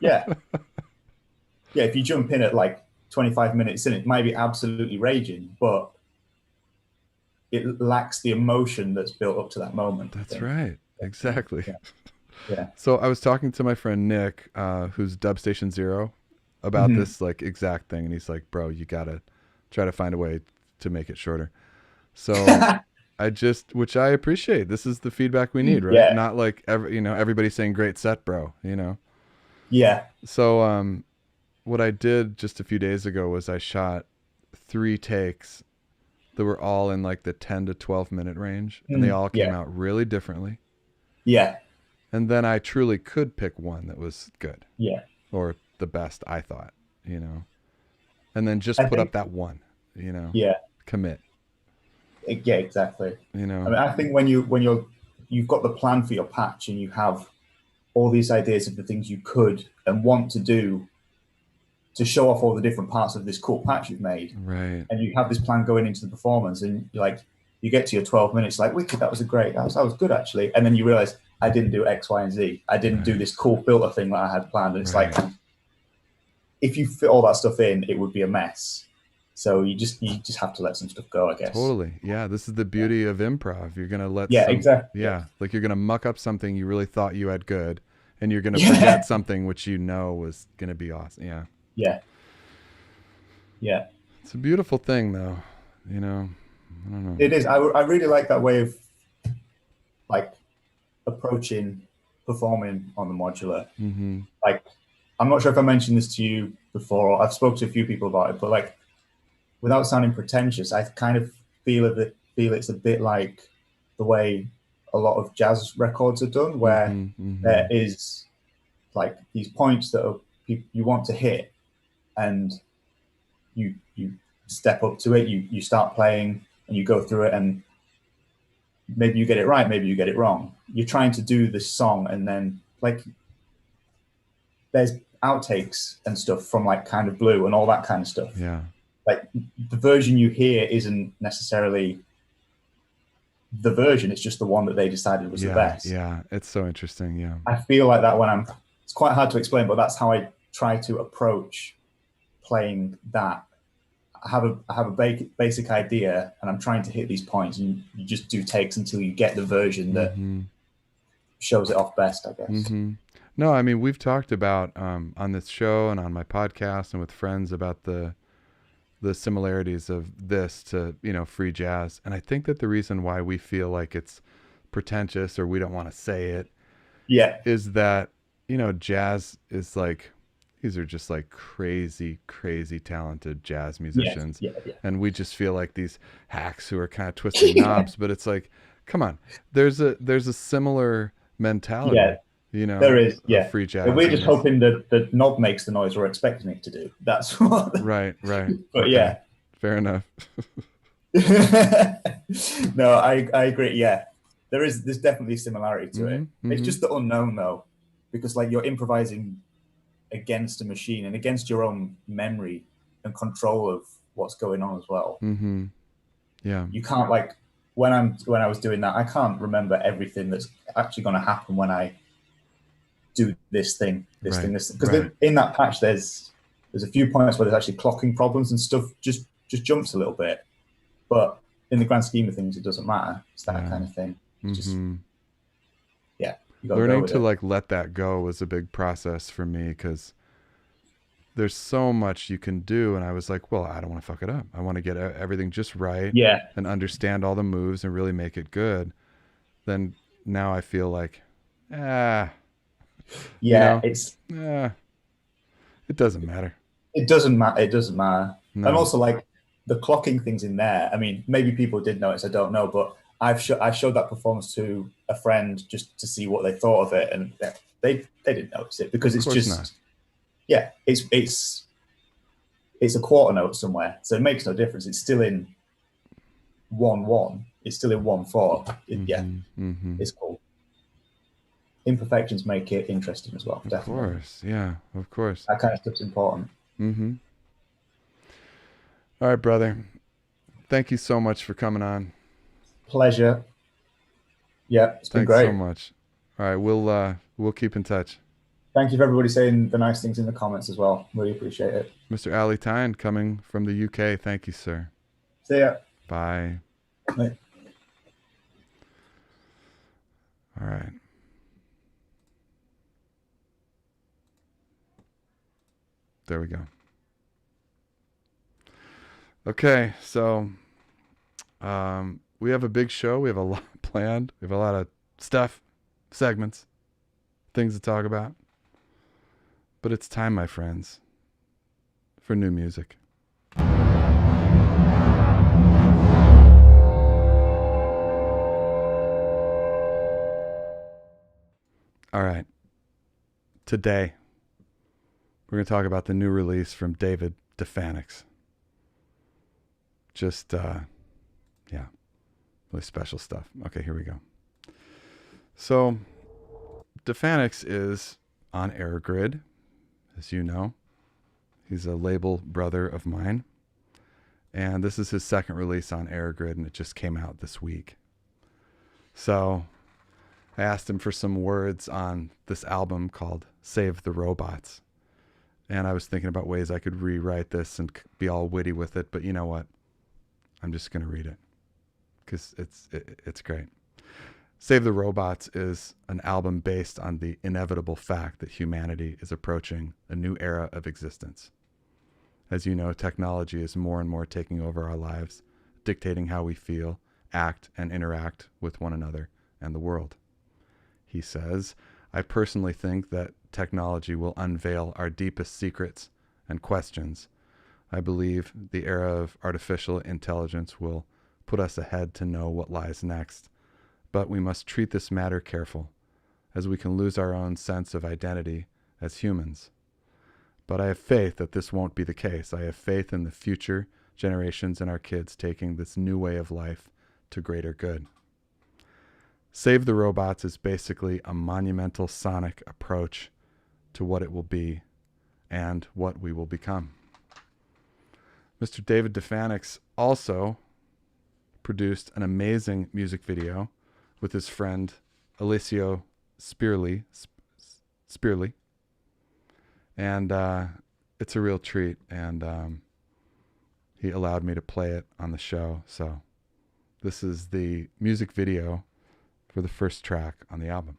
Yeah. Yeah. If you jump in at like 25 minutes in, it might be absolutely raging, but it lacks the emotion that's built up to that moment. That's right. Exactly. Yeah. So I was talking to my friend Nick, who's Dub Station Zero, about this like exact thing, and he's like, "Bro, you gotta try to find a way to make it shorter." So which I appreciate. This is the feedback we need, right? Yeah. Not like everybody saying "great set, bro." Yeah. So what I did just a few days ago was I shot 3 takes that were all in like the 10 to 12 minute range, and they all came out really differently. Yeah. And then I truly could pick one that was good. Yeah. Or the best, I thought, and then just put up that one, Yeah. commit. Yeah, exactly. I mean, I think when you've got the plan for your patch and you have all these ideas of the things you could and want to do to show off all the different parts of this cool patch you've made. Right. And you have this plan going into the performance, and you get to your 12 minutes, like, wicked, that was good actually. And then you realize, I didn't do X, Y, and Z. I didn't do this cool filter thing that I had planned. And it's like, if you fit all that stuff in, it would be a mess. So you just have to let some stuff go, I guess. Totally. Yeah. This is the beauty of improv. You're going to let exactly. Yeah. Like you're going to muck up something you really thought you had good, and you're going to forget something which was going to be awesome. Yeah. Yeah. Yeah. It's a beautiful thing though. I don't know. It is. I really like that way of like approaching performing on the modular. Mm-hmm. Like, I'm not sure if I mentioned this to you before, or I've spoken to a few people about it, but like, without sounding pretentious, I kind of feel it's a bit like the way a lot of jazz records are done, where there is like these points that you want to hit, and you step up to it, you start playing, and you go through it, and maybe you get it right, maybe you get it wrong. You're trying to do this song, and then like there's outtakes and stuff from like Kind of Blue and all that kind of stuff. Yeah. Like the version you hear isn't necessarily the version, it's just the one that they decided was the best. Yeah, it's so interesting. Yeah. I feel like that when it's quite hard to explain, but that's how I try to approach playing that. I have a basic idea, and I'm trying to hit these points, and you just do takes until you get the version that shows it off best, I guess. Mm-hmm. No, I mean, we've talked about on this show and on my podcast and with friends about the similarities of this to, free jazz. And I think that the reason why we feel like it's pretentious or we don't want to say it is that, jazz is like, these are just like crazy, crazy talented jazz musicians. Yeah. And we just feel like these hacks who are kind of twisting knobs, but it's like, come on, there's a similar mentality. Yeah. There is, free jazz. And we're just hoping that the knob makes the noise we're expecting it to do. That's what. Right. But okay. Fair enough. No, I agree. Yeah, there's definitely a similarity to it. It's just the unknown though, because like you're improvising against a machine and against your own memory and control of what's going on as well. Mm-hmm. Yeah. You can't like when I was doing that, I can't remember everything that's actually going to happen when I do this thing, because in that patch there's a few points where there's actually clocking problems and stuff just jumps a little bit, but in the grand scheme of things it doesn't matter. It's that kind of thing. It's just learning to like let that go was a big process for me, because there's so much you can do, and I was like, well, I don't want to fuck it up. I want to get everything just right and understand all the moves and really make it good. Then now I feel like it doesn't matter. It doesn't matter. No. And also like the clocking things in there, I mean, maybe people did notice, I don't know, but I showed that performance to a friend just to see what they thought of it, and they didn't notice it, because it's just it's a quarter note somewhere, so it makes no difference. It's still in 1/1. It's still in 1/4. It's cool. imperfections make it interesting as well. Definitely. Of course, yeah, of course. That kind of stuff's important. Mm-hmm. All right, brother. Thank you so much for coming on. Pleasure. Yeah, it's been Thanks great. so much. All right, we'll keep in touch. Thank you for everybody saying the nice things in the comments as well. Really appreciate it. Mr. Ali Thynne coming from the UK. Thank you, sir. See ya. Bye. Bye. All right. There we go. Okay, so we have a big show. We have a lot planned. We have a lot of stuff, segments, things to talk about. But it's time, my friends, for new music. All right. Today, we're going to talk about the new release from Dfaniks. Just, yeah, really special stuff. Okay, here we go. So, Dfaniks is on Airgrid, as you know. He's a label brother of mine. And this is his second release on Airgrid, and it just came out this week. So, I asked him for some words on this album called Save the Robots. And I was thinking about ways I could rewrite this and be all witty with it, but you know what? I'm just going to read it because it's great. Save the Robots is an album based on the inevitable fact that humanity is approaching a new era of existence. As you know, technology is more and more taking over our lives, dictating how we feel, act, and interact with one another and the world. He says, I personally think that technology will unveil our deepest secrets and questions. I believe the era of artificial intelligence will put us ahead to know what lies next. But we must treat this matter careful, as we can lose our own sense of identity as humans. But I have faith that this won't be the case. I have faith in the future generations and our kids taking this new way of life to greater good. Save the Robots is basically a monumental sonic approach to what it will be and what we will become. Mr. David Dfaniks also produced an amazing music video with his friend Alessio Spirli. And it's a real treat, and he allowed me to play it on the show. So this is the music video for the first track on the album.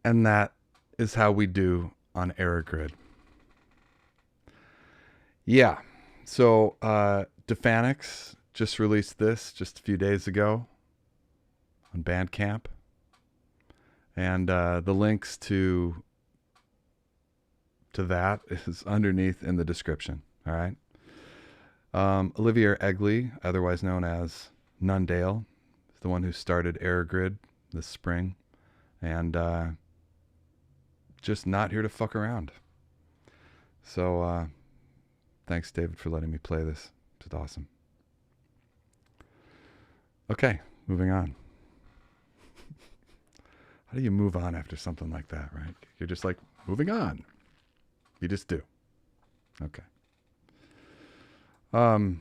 And that is how we do on Eurogrid. Yeah. So Dfaniks just released this just a few days ago on Bandcamp. And the links to that is underneath in the description. All right. Olivier Egley, otherwise known as Nundale, is the one who started Eurogrid this spring. And just not here to fuck around. So thanks, David, for letting me play this. It's awesome. Okay, moving on. How do you move on after something like that, right? You're just like, moving on. You just do. Okay. So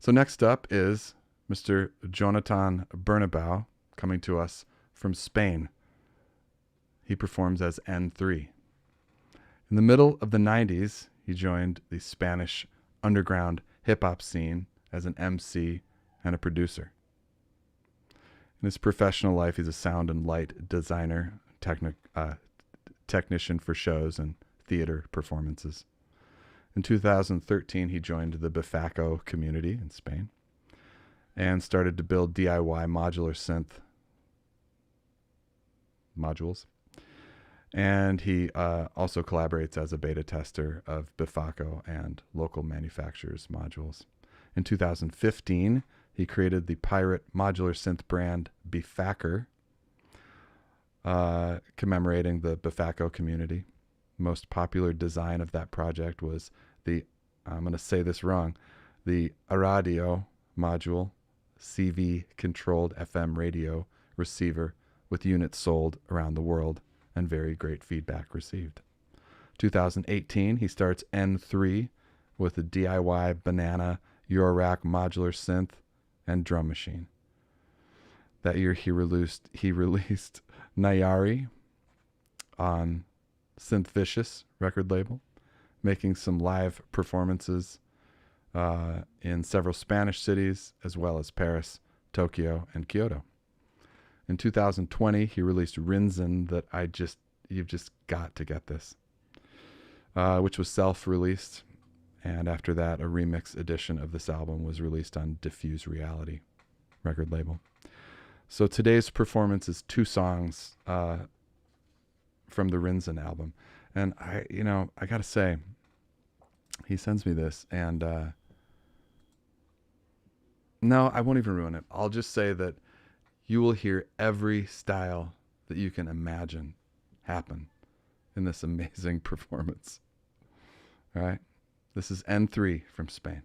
next up is Mr. Jonathan Bernabeu, coming to us from Spain. He performs as N3. In the middle of the 90s, he joined the Spanish underground hip-hop scene as an MC and a producer. In his professional life, he's a sound and light designer, technician for shows and theater performances. In 2013, he joined the Bfako community in Spain and started to build DIY modular synth modules. And he also collaborates as a beta tester of Bfako and local manufacturers' modules. In 2015, he created the pirate modular synth brand Bfaker, commemorating the Bfako community. Most popular design of that project was the, I'm going to say this wrong, the Aradio module, CV-controlled FM radio receiver with units sold around the world and very great feedback received. 2018, he starts N3 with a DIY banana Eurorack modular synth and drum machine. That year he released Nayari on Synth Vicious record label, making some live performances in several Spanish cities as well as Paris, Tokyo, and Kyoto. In 2020, he released Rinzen that you've just got to get this, which was self-released. And after that, a remix edition of this album was released on Diffuse Reality record label. So today's performance is 2 songs from the Rinzen album. And I got to say, he sends me this and no, I won't even ruin it. I'll just say that you will hear every style that you can imagine happen in this amazing performance. All right. This is N3 from Spain.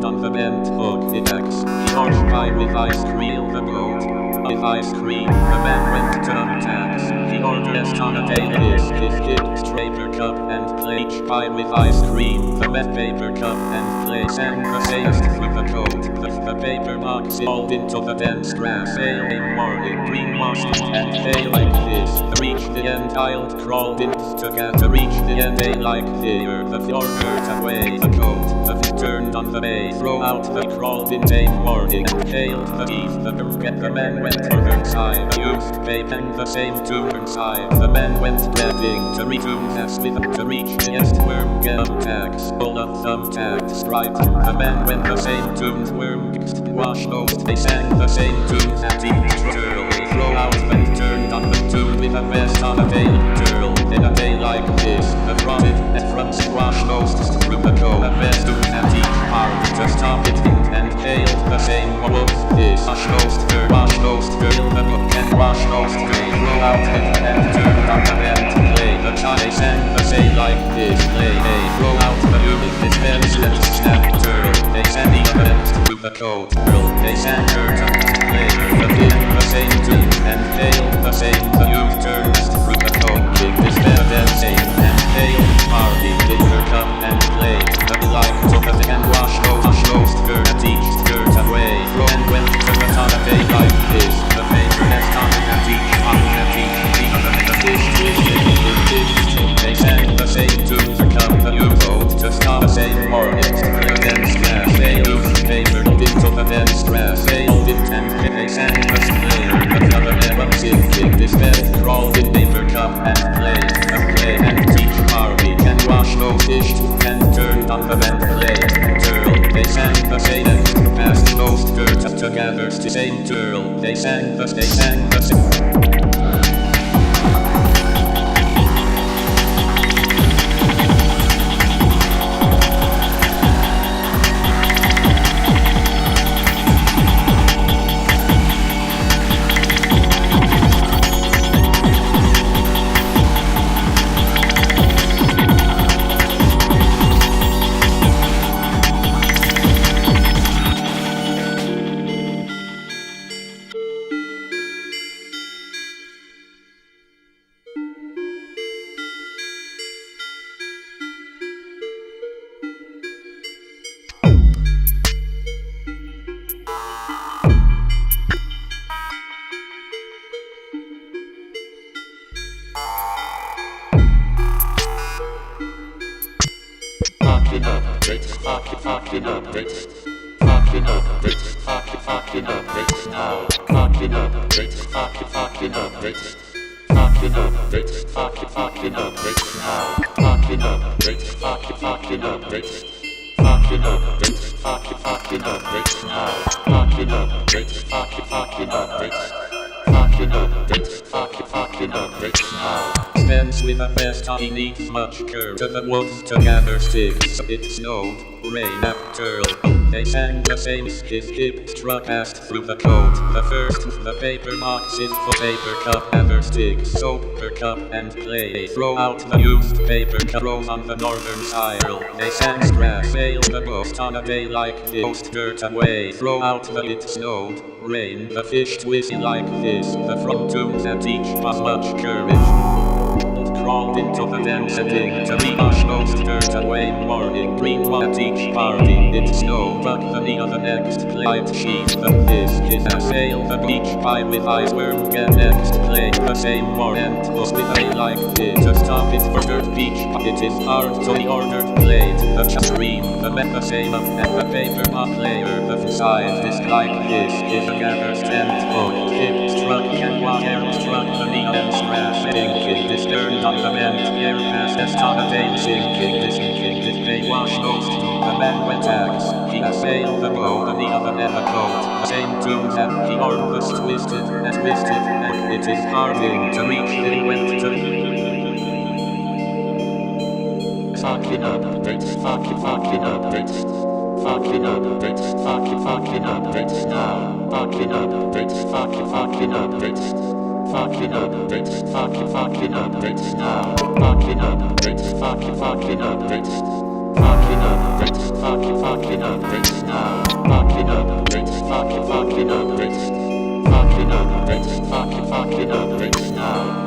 on the bent hook, it acts. The orange pie with ice cream, the goat. With ice cream, the man went to attacks. The order is on a day is paper cup and plate pie with ice cream. The wet paper cup and place and the sailors through the coat. The paper box rolled into the dense grass. A morning greenwashed and they like this. Reach the end, I'll crawled in to reach the end. They like here. The ordered away the coat. The turned on the bay. Throw out the crawled in day morning and hailed the teeth. The men went to her side. The youth babe and the same to her side. The men went getting to retune as with to reach the end worm thumbtacks. Full of thumbtacks stripe. The men went the same tunes worm wash those. They sang the same tunes at each turtle. They throw out and turned on the tune with a vest on a veil turtle. In a day like this, the profit and from squash those through the go. A vest at each part to stop it and hail the same wolf. This wash those fill the book and wash those they throw out and turn on the bend play. The child sang the same like this play. They throw out the human this fence and snap turtle. They sang the event through the coat turtle. They sang turtle play. The same tune and hail the same. The youth turns through the coat. Kick this bell and sing and hail party. Did her come and play. The like to the thing and wash those skirt at each skirt away. Throw and went to the top of day like this. The paper has come at each the fish they sang the same tune to come the U-boat to stop the same morning. The dense grass they used paper into the dense grass they hold it and they sang the slayer. The other never sinking this bed crawled in paper cup and play and teach Barbie can wash those dishes and turn on the bed play turtle. They sang the same and passed those skirts together the same turtle. They sang the same. Spends with a vest on, he needs much curve to the woods to gather sticks. It snowed, rain after they sang the same. His hip struck past through the coat. The first, the paper box is for paper cup, gather sticks, soap per cup and clay. Throw out the used paper cup, rows on the northern side. They sang grass, sail the boat on a day like this, dirt away. Throw out the it snowed, rain, the fish twisting like this. The front tunes and each was much courage. Crawled into the dense setting to rewash those dirt away morning. Green at each party. It snowed, but the knee of the next light sheet. This is a sail, the beach pie with ice worm get next play. The same morning was with a like this. To stop it for dirt beach, it is hard to be ordered played. The screen, the met the same up and the paper pop layer. The side is like this is a gather's tent. Oh, hip struck and wire struck the neon grass. Thinking this turned on the bent Gjear past as on a veil sinking this they wash those two. The man went axe, he has sailed the boat, the knee of the never coat. The same tunes and the arm was twisted, and it is harding to reach they went to fucking updates, fucking updates, fucking updates, fucking updates now, fucking updates, fucking updates. Fucking updates, fucking updates now. Fucking updates, fucking updates. Fucking updates. Fucking up bits now. Fucking up bits. Fucking up bits. Fucking up bits. Fucking up bits now.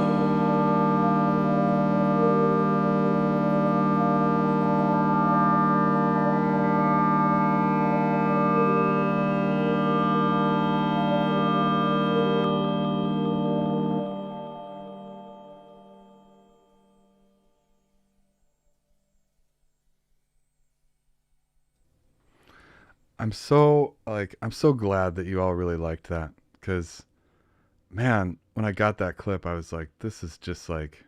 I'm so glad that you all really liked that, because man, when I got that clip, I was like, this is just like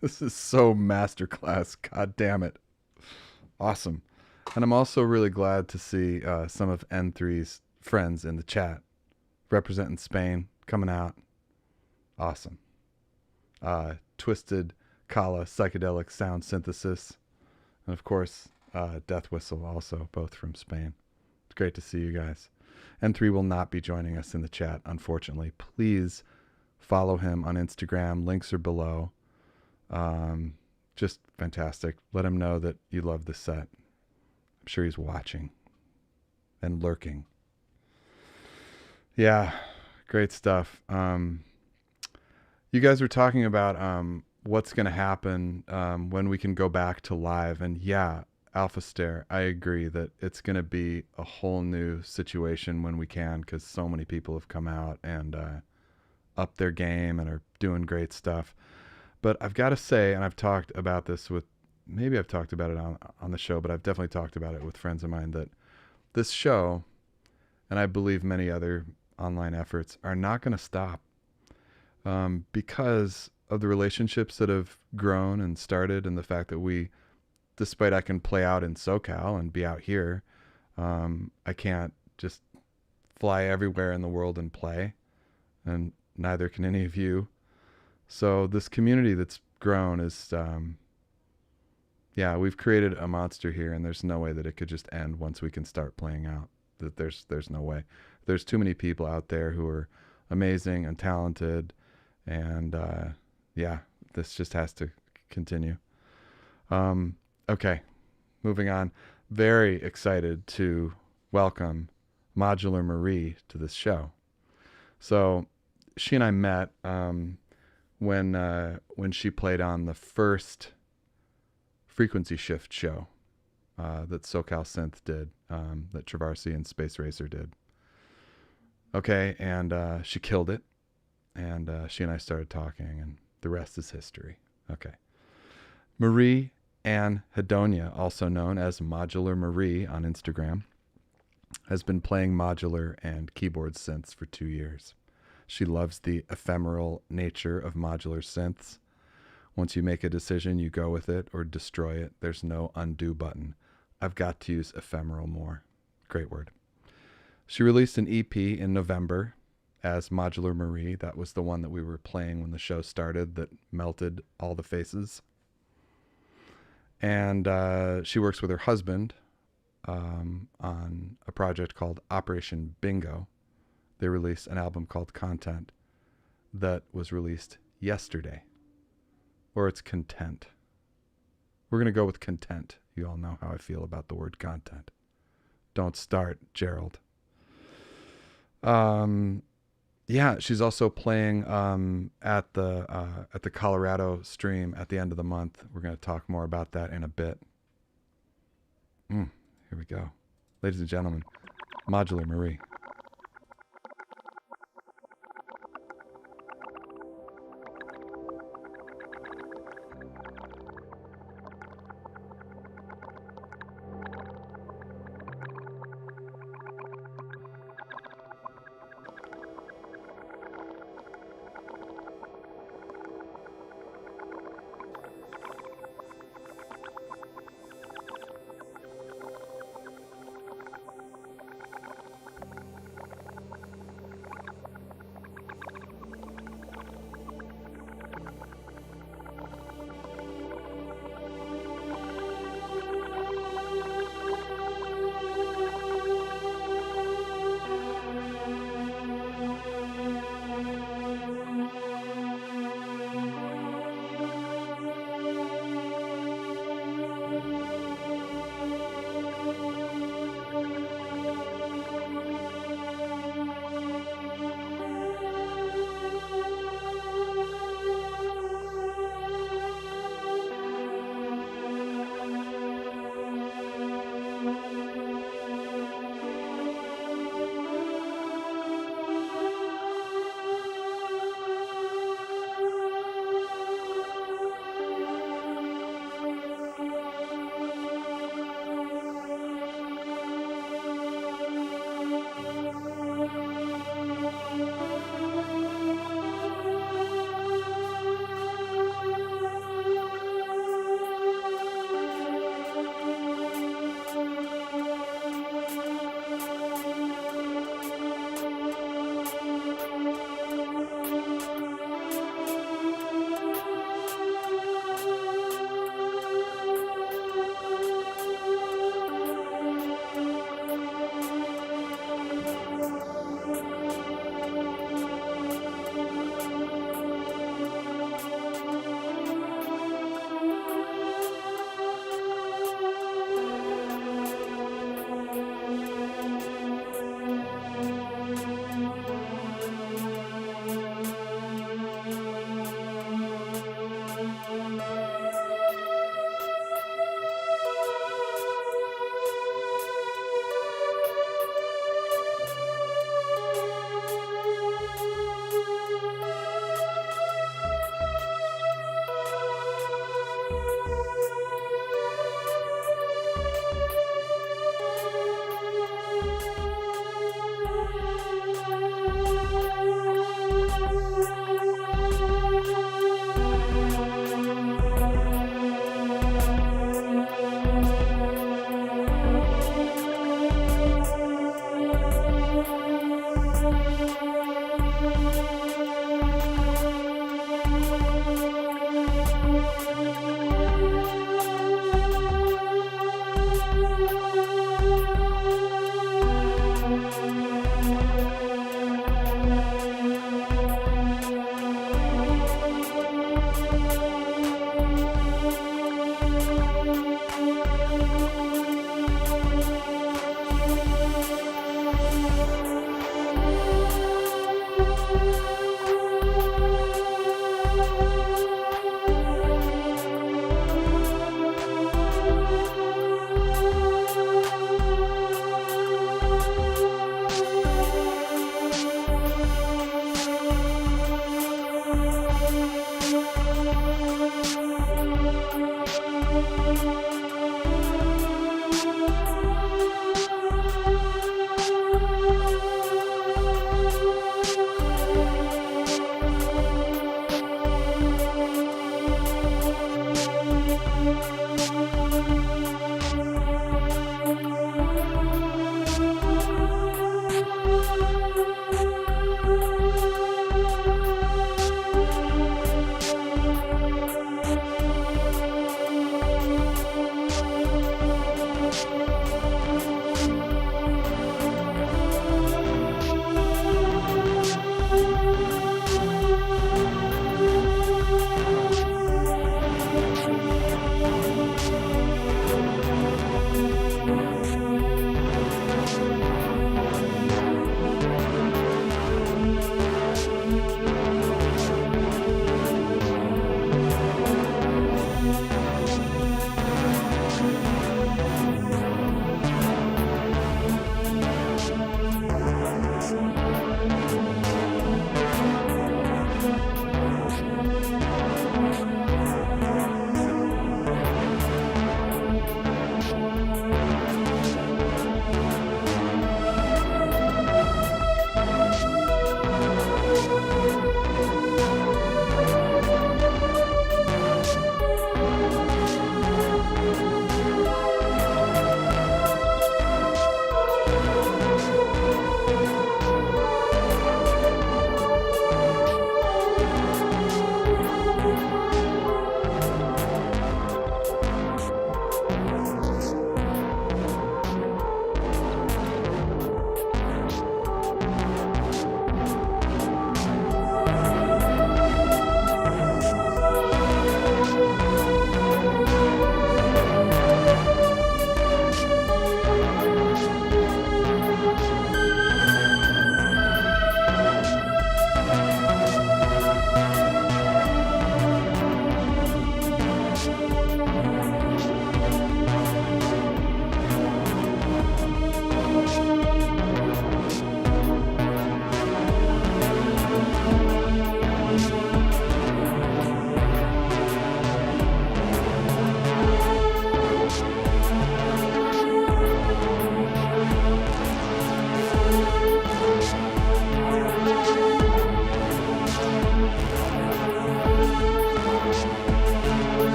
this is so masterclass. God damn it. Awesome. And I'm also really glad to see some of N3's friends in the chat representing Spain coming out. Awesome. Twisted Kala psychedelic sound synthesis, and of course Death Whistle, also both from Spain. It's great to see you guys. N3 will not be joining us in the chat, unfortunately. Please follow him on Instagram. Links are below. Just fantastic. Let him know that you love the set. I'm sure he's watching and lurking. Yeah, great stuff. You guys were talking about what's going to happen when we can go back to live. And yeah, Alpha Stare, I agree that it's going to be a whole new situation when we can, because so many people have come out and upped their game and are doing great stuff. But I've got to say, and I've talked about this with, maybe I've talked about it on the show, but I've definitely talked about it with friends of mine, that this show, and I believe many other online efforts, are not going to stop because of the relationships that have grown and started, and the fact that we, despite I can play out in SoCal and be out here, I can't just fly everywhere in the world and play, and neither can any of you. So this community that's grown is, yeah, we've created a monster here, and there's no way that it could just end once we can start playing out. That there's no way. There's too many people out there who are amazing and talented, and yeah, this just has to continue. Okay, moving on. Very excited to welcome Modular Marie to this show. So she and I met when she played on the first Frequency Shift show that SoCal Synth did, that Travarsi and Space Racer did. Okay, and she killed it, and she and I started talking, and the rest is history. Okay. Marie Ann Hedonia, also known as Modular Marie on Instagram, has been playing modular and keyboard synths for 2 years. She loves the ephemeral nature of modular synths. Once you make a decision, you go with it or destroy it. There's no undo button. I've got to use ephemeral more. Great word. She released an EP in November as Modular Marie. That was the one that we were playing when the show started that melted all the faces. And she works with her husband on a project called Operation Bingo. They released an album called Content that was released yesterday. Or it's Content. We're going to go with Content. You all know how I feel about the word content. Don't start, Gerald. Yeah, she's also playing at the Colorado stream at the end of the month. We're going to talk more about that in a bit. Here we go. Ladies and gentlemen, Modular Marie.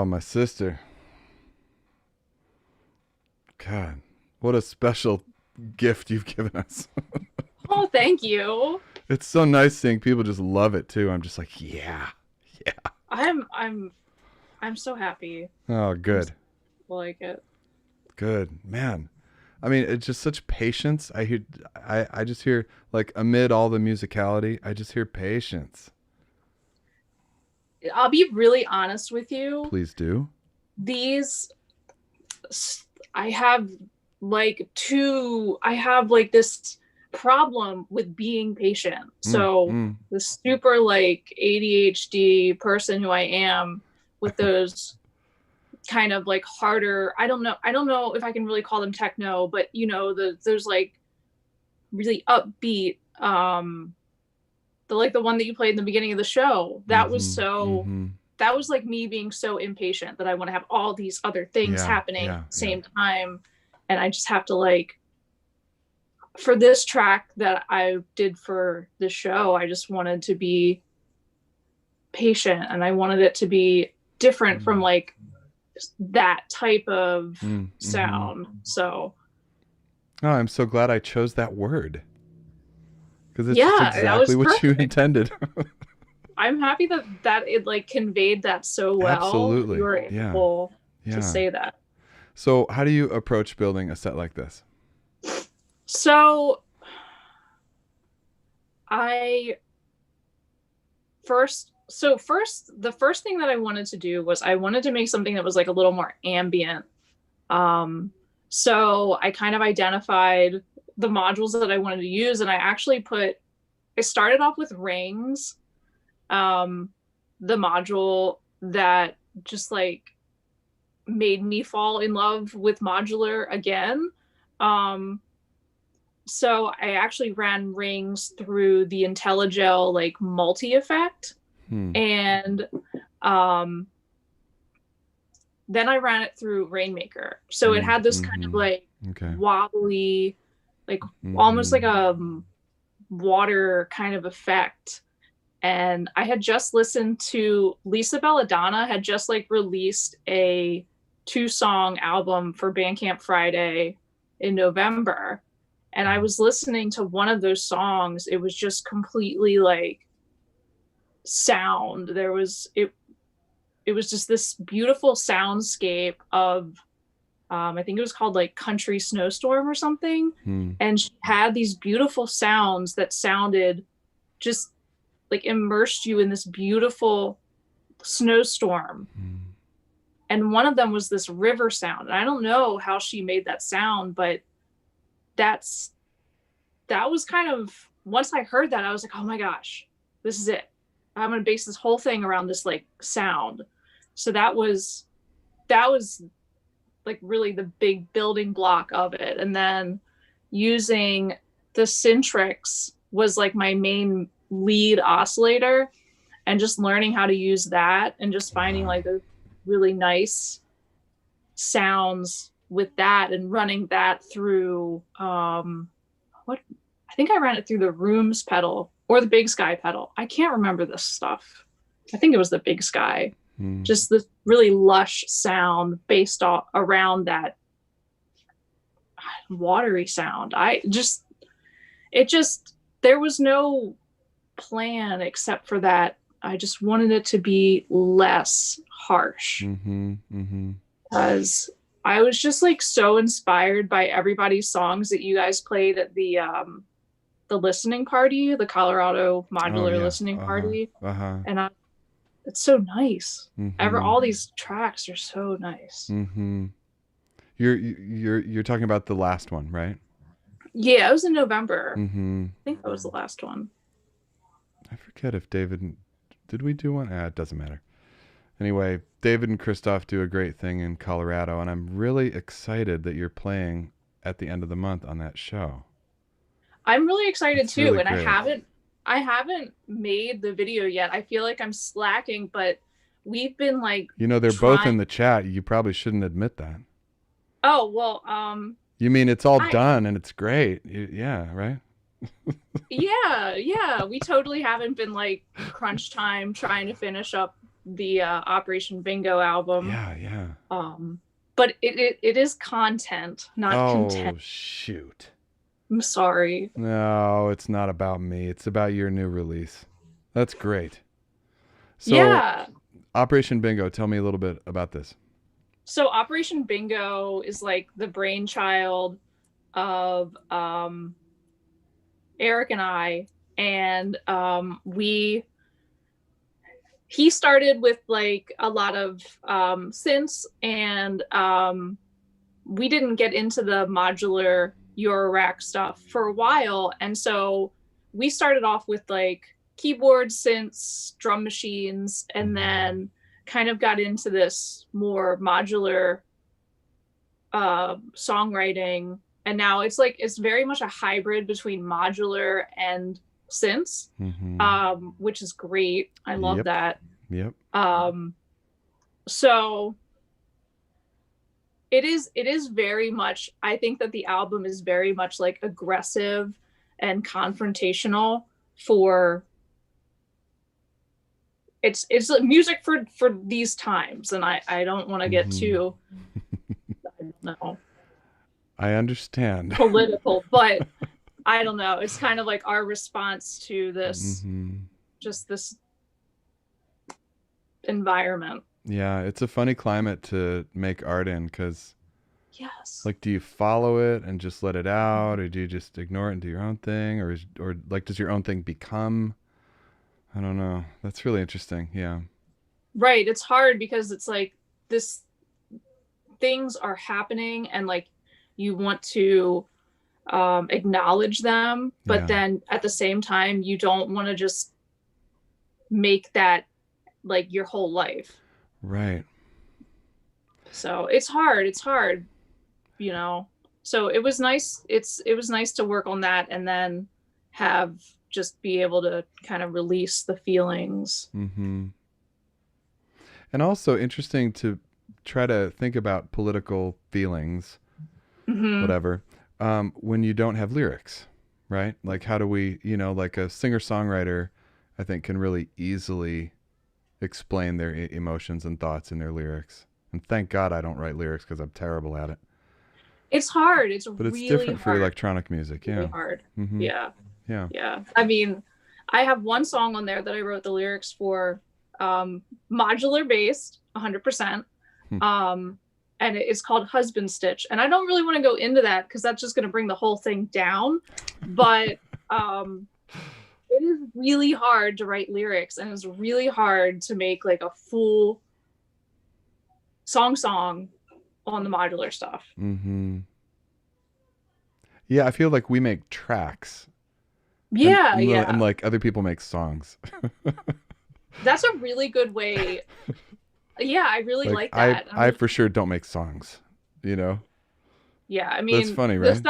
my sister. God, what a special gift you've given us. Oh, thank you. It's so nice seeing people just love it too. I'm just like, yeah. I'm so happy. Oh, good. I like it. Good, man. I mean, it's just such patience. I just hear, like, amid all the musicality, I just hear patience. I'll be really honest with you. Please do. I have this problem with being patient. So the super like ADHD person who I am with those kind of like harder, I don't know if I can really call them techno, but you know, there's like really upbeat, the one that you played in the beginning of the show, that was that was like me being so impatient that I want to have all these other things happening at the same time. And I just have to like, for this track that I did for the show, I just wanted to be patient and I wanted it to be different from like that type of sound. So. Oh, I'm so glad I chose that word. Because it's just exactly what you intended. I'm happy that it like conveyed that so well. Absolutely. You were able to say that. So how do you approach building a set like this? So the first thing that I wanted to do was I wanted to make something that was like a little more ambient. So I kind of identified the modules that I wanted to use, and I started off with rings. The module that just like made me fall in love with modular again. So I actually ran rings through the IntelliGel like multi-effect. And then I ran it through Rainmaker. So it had this kind of like wobbly, like almost like a water kind of effect. And I had just listened to Lisa Belladonna had just like released a 2-song album for Bandcamp Friday in November. And I was listening to one of those songs. It was just completely like sound. It was just this beautiful soundscape of I think it was called like Country Snowstorm or something. And she had these beautiful sounds that sounded just like immersed you in this beautiful snowstorm. And one of them was this river sound. And I don't know how she made that sound, but that was kind of, once I heard that, I was like, oh my gosh, this is it. I'm going to base this whole thing around this like sound. So that was like really the big building block of it. And then using the Syntrix was like my main lead oscillator, and just learning how to use that and just finding like the really nice sounds with that and running that through I think I ran it through the Rooms pedal or the Big Sky pedal. I can't remember this stuff. I think it was the Big Sky. Just this really lush sound based around that watery sound. There was no plan except for that. I just wanted it to be less harsh. Because I was just like so inspired by everybody's songs that you guys played at the listening party, the Colorado Modular listening party. And it's so nice. All these tracks are so nice. You're talking about the last one, right? Yeah, it was in November. I think that was the last one. I forget if did we do one? It doesn't matter. Anyway, David and Christoph do a great thing in Colorado, and I'm really excited that you're playing at the end of the month on that show. I'm really excited too, really and great. I haven't made the video yet. I feel like I'm slacking, but we've been like, they're both in the chat. You probably shouldn't admit that. Oh, well, you mean it's all done and it's great. Yeah, right? yeah. We totally haven't been like crunch time trying to finish up the Operation Bingo album. Yeah. But it is content, not content. Oh, shoot. I'm sorry. No, it's not about me. It's about your new release. That's great. So, yeah. Operation Bingo, tell me a little bit about this. So Operation Bingo is like the brainchild of Eric and I, and he started with like a lot of synths, and we didn't get into the modular Eurorack stuff for a while, and so we started off with like keyboard synths, drum machines, and then kind of got into this more modular songwriting, and now it's very much a hybrid between modular and synths, which is great. I love that. Yep. So it is very much, I think that the album is very much like aggressive and confrontational for it's music for these times, and I don't want to get too I don't know, I understand, political, but I don't know, it's kind of like our response to this just this environment. Yeah, it's a funny climate to make art in, because yes, like, do you follow it and just let it out, or do you just ignore it and do your own thing, or like, does your own thing become, I don't know. That's really interesting. Yeah. Right. It's hard because it's like this things are happening, and like you want to acknowledge them, but then at the same time you don't want to just make that like your whole life. Right. So it's hard, you know. So it was nice. It was nice to work on that, and then just be able to kind of release the feelings. And also interesting to try to think about political feelings, whatever, when you don't have lyrics, right? Like, how do we, like a singer-songwriter, I think, can really easily explain their emotions and thoughts in their lyrics. And thank God I don't write lyrics, because I'm terrible at it. It's hard. But it's really different hard. for electronic music. Really Yeah. hard. Yeah. Yeah. I mean, I have one song on there that I wrote the lyrics for, modular based 100%. And it's called Husband Stitch. And I don't really want to go into that because that's just going to bring the whole thing down. But it is really hard to write lyrics, and it's really hard to make like a full song on the modular stuff. Yeah, I feel like we make tracks. Yeah. And like other people make songs. That's a really good way. Yeah, I really like that. I for sure don't make songs, Yeah, I mean, that's funny, right?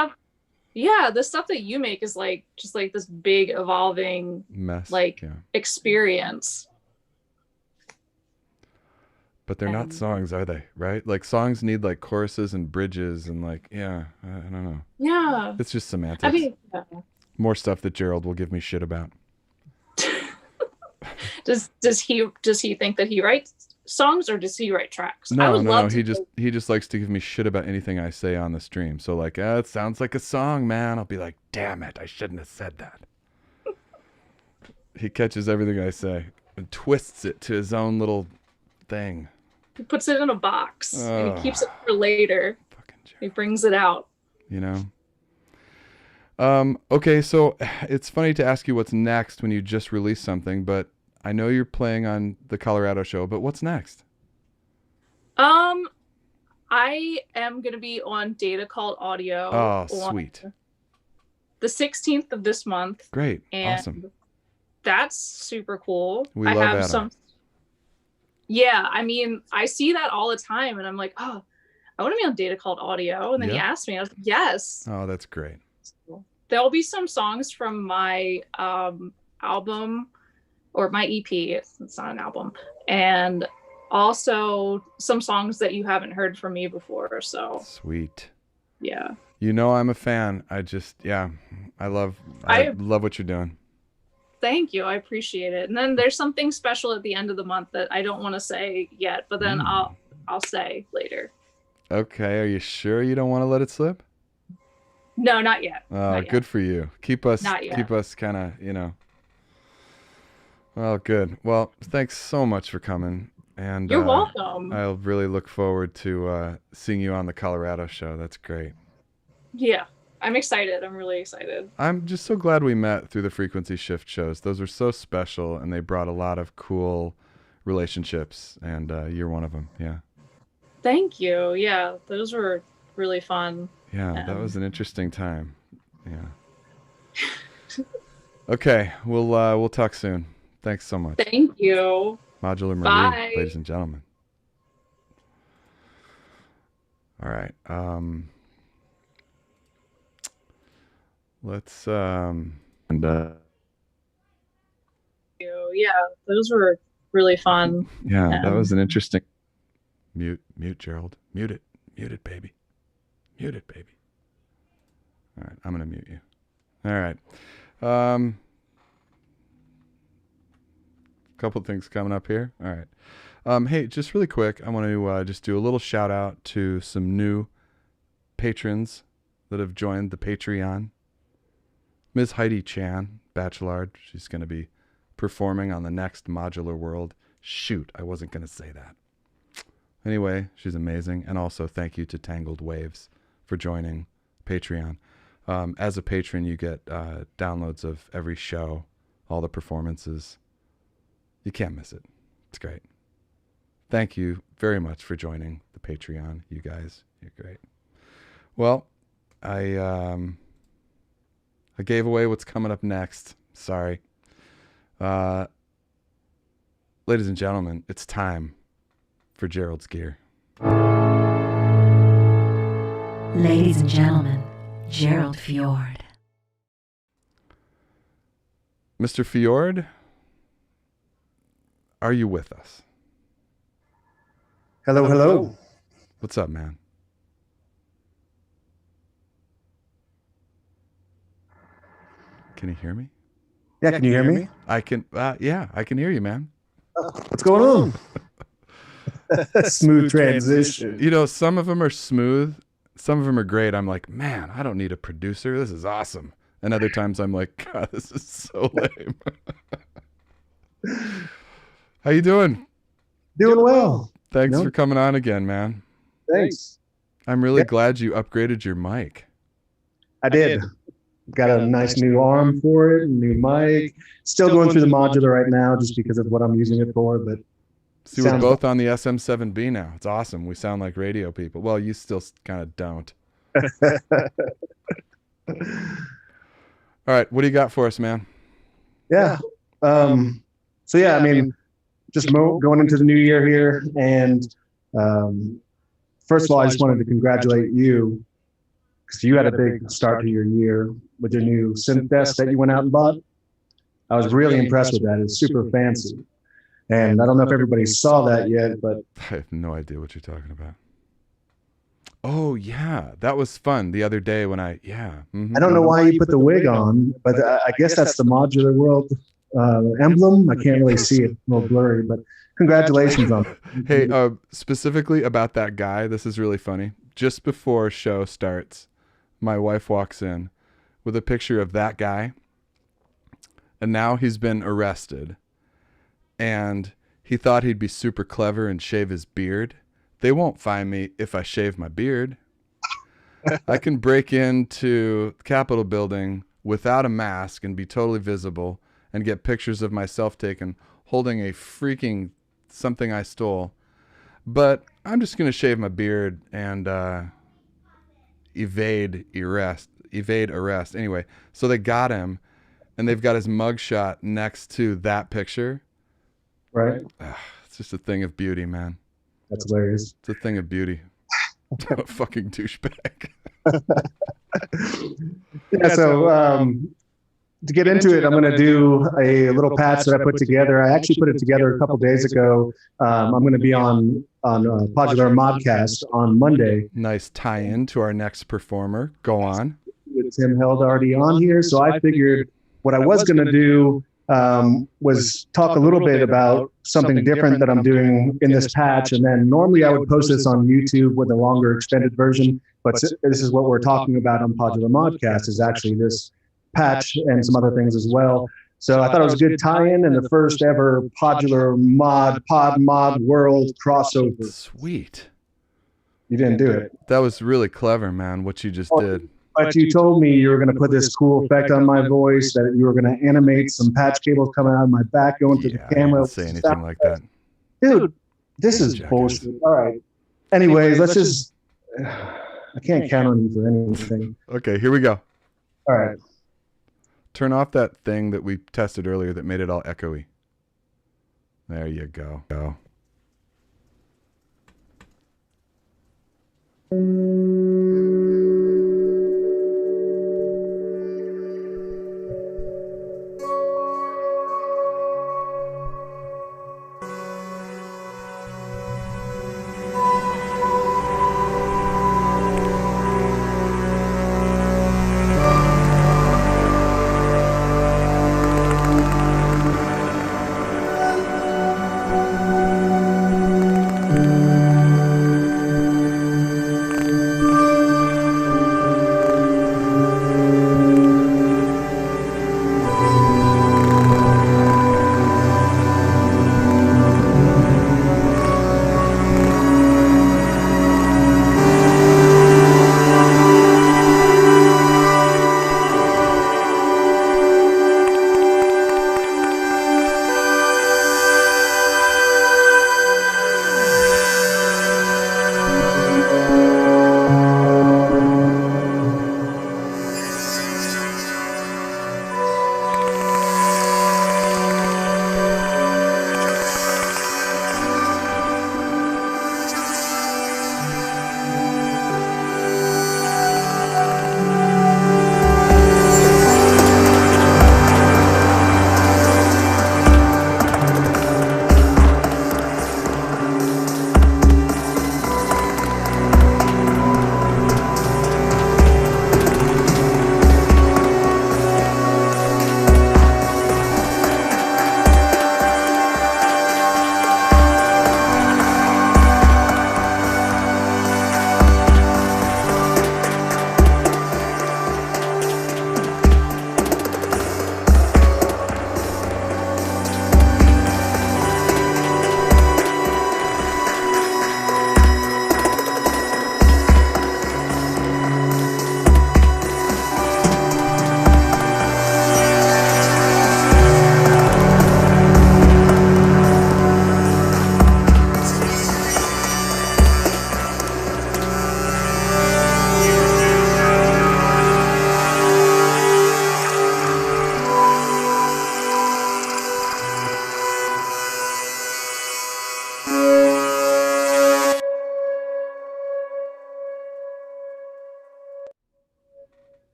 The stuff that you make is like just like this big evolving mess, experience. But they're not songs, are they? Right? Like, songs need like choruses and bridges and like, I don't know. Yeah. It's just semantics. I mean, more stuff that Gerald will give me shit about. Does he think that he writes songs, or does he write tracks? No. He just likes to give me shit about anything I say on the stream. So like, it sounds like a song, man. I'll be like, damn it, I shouldn't have said that. He catches everything I say and twists it to his own little thing. He puts it in a box and he keeps it for later. He brings it out. Okay, so it's funny to ask you what's next when you just released something, but I know you're playing on the Colorado show, but what's next? I am going to be on Data Cult Audio. Oh, sweet. The 16th of this month. Great. And awesome. That's super cool. We love Adam. Yeah, I mean, I see that all the time, and I'm like, oh, I want to be on Data Cult Audio. And then he asked me, I was like, yes. Oh, that's great. So there'll be some songs from my album, or my EP. It's not an album. And also some songs that you haven't heard from me before. So sweet. Yeah. I'm a fan. I love what you're doing. Thank you. I appreciate it. And then there's something special at the end of the month that I don't want to say yet, but then I'll say later. Okay. Are you sure you don't want to let it slip? No, not yet. Oh, Not yet. good for you. Keep us kind of, Well, good. Well, thanks so much for coming. And you're welcome. I'll really look forward to seeing you on the Colorado show. That's great. Yeah. I'm excited. I'm really excited. I'm just so glad we met through the Frequency Shift shows. Those were so special, and they brought a lot of cool relationships, and you're one of them. Yeah. Thank you. Yeah, those were really fun. Yeah, that was an interesting time. Yeah. Okay, we'll talk soon. Thanks so much. Thank you. Modular Marie, Bye. ladies and gentlemen. All right. Let's yeah, those were really fun. Yeah, that was an interesting. Mute, Gerald. Mute it, baby. Mute it, baby. All right, I'm gonna mute you. All right. Couple things coming up here. All right. Hey, just really quick, I want to just do a little shout out to some new patrons that have joined the Patreon. Ms. Heidi Chan, Bachelard, she's going to be performing on the next Modular World. Shoot, I wasn't going to say that. Anyway, she's amazing. And also thank you to Tangled Waves for joining Patreon. As a patron, you get downloads of every show, all the performances. You can't miss it. It's great. Thank you very much for joining the Patreon, you guys. You're great. Well, I gave away what's coming up next. Sorry. Ladies and gentlemen, it's time for Gerald's Gear. Ladies and gentlemen, Gerald Fjord. Mr. Fjord, are you with us? Hello. What's up, man? Can you hear me? Yeah, can you hear me? I can. Yeah, I can hear you, man. What's going on? Smooth transition. You know, some of them are smooth. Some of them are great. I'm like, man, I don't need a producer. This is awesome. And other times I'm like, God, this is so lame. How you doing? Doing well. Thanks for coming on again, man. Thanks. I'm really glad you upgraded your mic. I did. Got a nice new arm for it, new mic. Still going through the modular right now just because of what I'm using it for. But see, we're both on the SM7B now. It's awesome. We sound like radio people. Well, you still kind of don't. All right. What do you got for us, man? Yeah. So, yeah, I mean, just going into the new year here. And first of all, I just wanted to congratulate you because you had a big start to your year with your new synth desk that you went out and bought. I was really impressed with that. It's super fancy. And I don't know if everybody saw that yet, but I have no idea what you're talking about. Oh, yeah. That was fun the other day when I don't know why you put the wig on, but I guess that's the Modular World emblem. I can't really see it. It's a little blurry, but congratulations on it. Hey, specifically about that guy, this is really funny. Just before show starts, my wife walks in with a picture of that guy, and now he's been arrested, and he thought he'd be super clever and shave his beard. They won't find me if I shave my beard. I can break into the Capitol building without a mask and be totally visible and get pictures of myself taken holding a freaking something I stole. But I'm just going to shave my beard and evade arrest. Anyway, so they got him, and they've got his mugshot next to that picture. Right. It's just a thing of beauty, man. That's hilarious. It's a thing of beauty. Fucking douchebag. Yeah, so to get into it, I'm going to do a little patch that I put together. I actually put it together a couple days ago. I'm going to be on Modular Modcast on Monday. Nice tie-in to our next performer. Go on. With Tim Held already on here, so I figured what I was going to do was talk a little bit about something different that I'm doing in this patch. And then normally I would post this on YouTube with a longer extended version, but this is what we're talking about on Modular Modcast, is actually this patch and some other things as well. So I thought it was a good tie-in and the first ever Modular mod world crossover. Sweet. You didn't do it. That was really clever, man, what you just did. But you told me you were going to put this cool effect on my voice, that you were going to animate some patch cables coming out of my back going to the camera. I didn't say anything like that. Dude, this is bullshit. All right. Anyways, let's just... I can't count on you for anything. Okay, here we go. All right. Turn off that thing that we tested earlier that made it all echoey. There you go. Wow.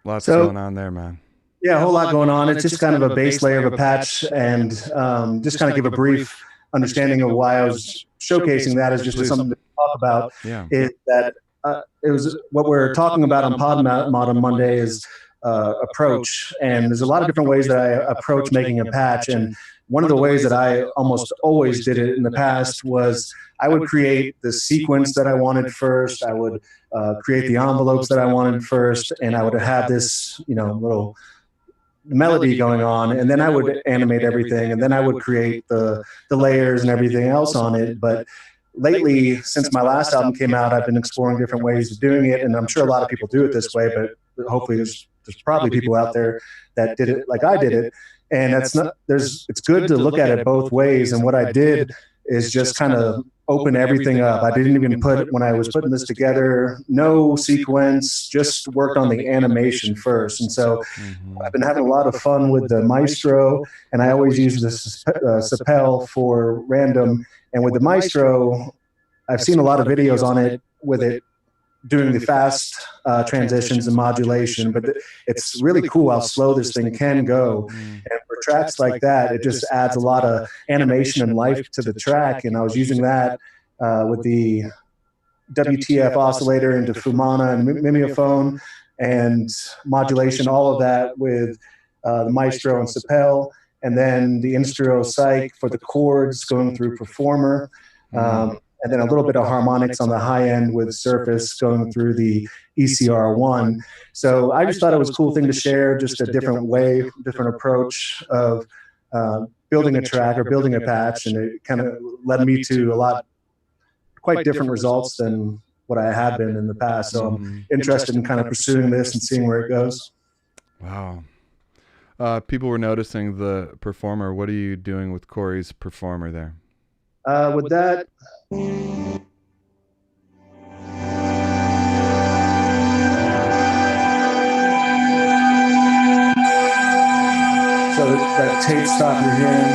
Lots going on there, man. Yeah, a whole lot going on. It's just kind of a base layer of a patch, and just kind of give a brief understanding of why I was showcasing that as just something to talk about. Yeah. Is that it was what we're talking about on PodMod on Monday is approach, and there's a lot of different ways that I approach making a patch. And one of the ways that I almost always did it in the past was I would create the sequence that I wanted first. I would create the envelopes that I wanted first, and I would have this, little melody going on, and then I would animate everything, and then I would create the layers and everything else on it. But lately, since my last album came out, I've been exploring different ways of doing it, and I'm sure a lot of people do it this way, but hopefully there's probably people out there that did it like I did it. And it's good to look at it both ways. And what I did is just kind of open everything up. I didn't even when I was putting this together, no sequence, just worked on the animation first. And so I've been having a lot of fun with the Maestro, and I always use the Sapel for random. And with the Maestro, I've seen a lot of videos on it with it doing the fast transitions and modulation, but it's really cool how slow this thing can go. And for tracks like that, it just adds a lot of animation and life to the track. And I was using that with the WTF oscillator into Fumana and mimeophone and modulation, all of that with the Maestro and Sapel, and then the Instro Psych for the chords going through Performer, and then a little bit of harmonics on the high end with Surface going through the ECR1. So I just thought it was a cool thing to share, just a different way, different approach of building a track or building a patch, and it kind of led me to a lot quite different results than what I had been in the past. So I'm interested in kind of pursuing this and seeing where it goes. Wow. People were noticing the Performer. What are you doing with Corey's Performer there? With that, so that tape stop you're hearing,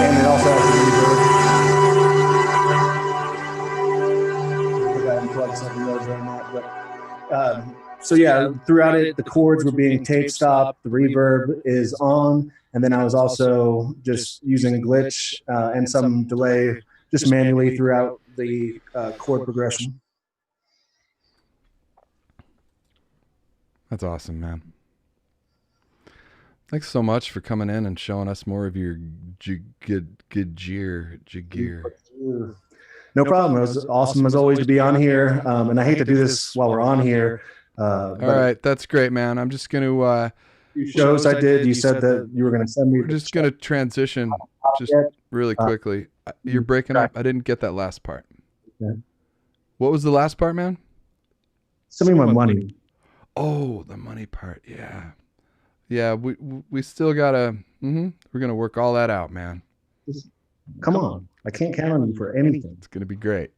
and it also has the reverb. I forgot to plug something over on that, but so yeah, throughout it, the chords were being tape stopped, the reverb is on, and then I was also just using glitch and some delay just manually throughout the chord progression. That's awesome, man. Thanks so much for coming in and showing us more of your Gjear. No problem. It was awesome as always to be on here, and I hate to do this while we're on here. All right, that's great, man. I'm just going to... shows I did, you said that you were going to send me... We're just going to transition just really quickly. You're breaking up. I didn't get that last part. Okay. What was the last part, man? Send me my money. Oh, the money part. Yeah. Yeah, we still got to... we're going to work all that out, man. Come on. I can't count on you for anything. It's going to be great.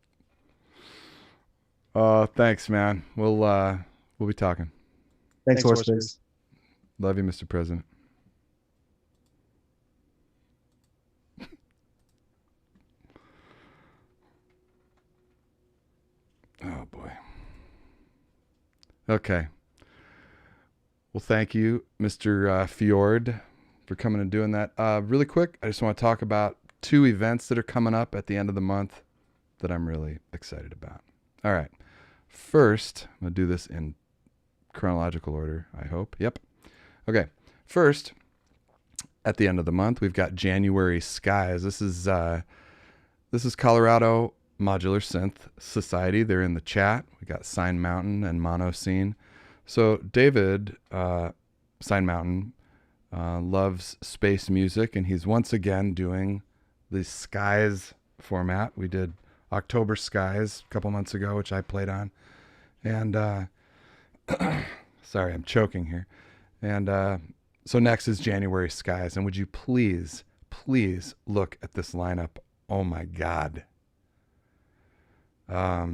Thanks, man. We'll be talking. Thanks, Horseface. Love you, Mr. President. Oh, boy. Okay. Well, thank you, Mr. Fjord, for coming and doing that. Really quick, I just want to talk about 2 events that are coming up at the end of the month that I'm really excited about. All right. First, I'm going to do this in chronological order, I hope. Yep. Okay. First, at the end of the month, we've got January Skies. This is Colorado Modular Synth Society. They're in the chat. We got Sign Mountain and Mono Scene. So David, Sign Mountain, loves space music, and he's once again doing the Skies format. We did October Skies a couple months ago, which I played on. And sorry, I'm choking here. And so next is January Skies. And would you please look at this lineup? Oh my God. Yeah.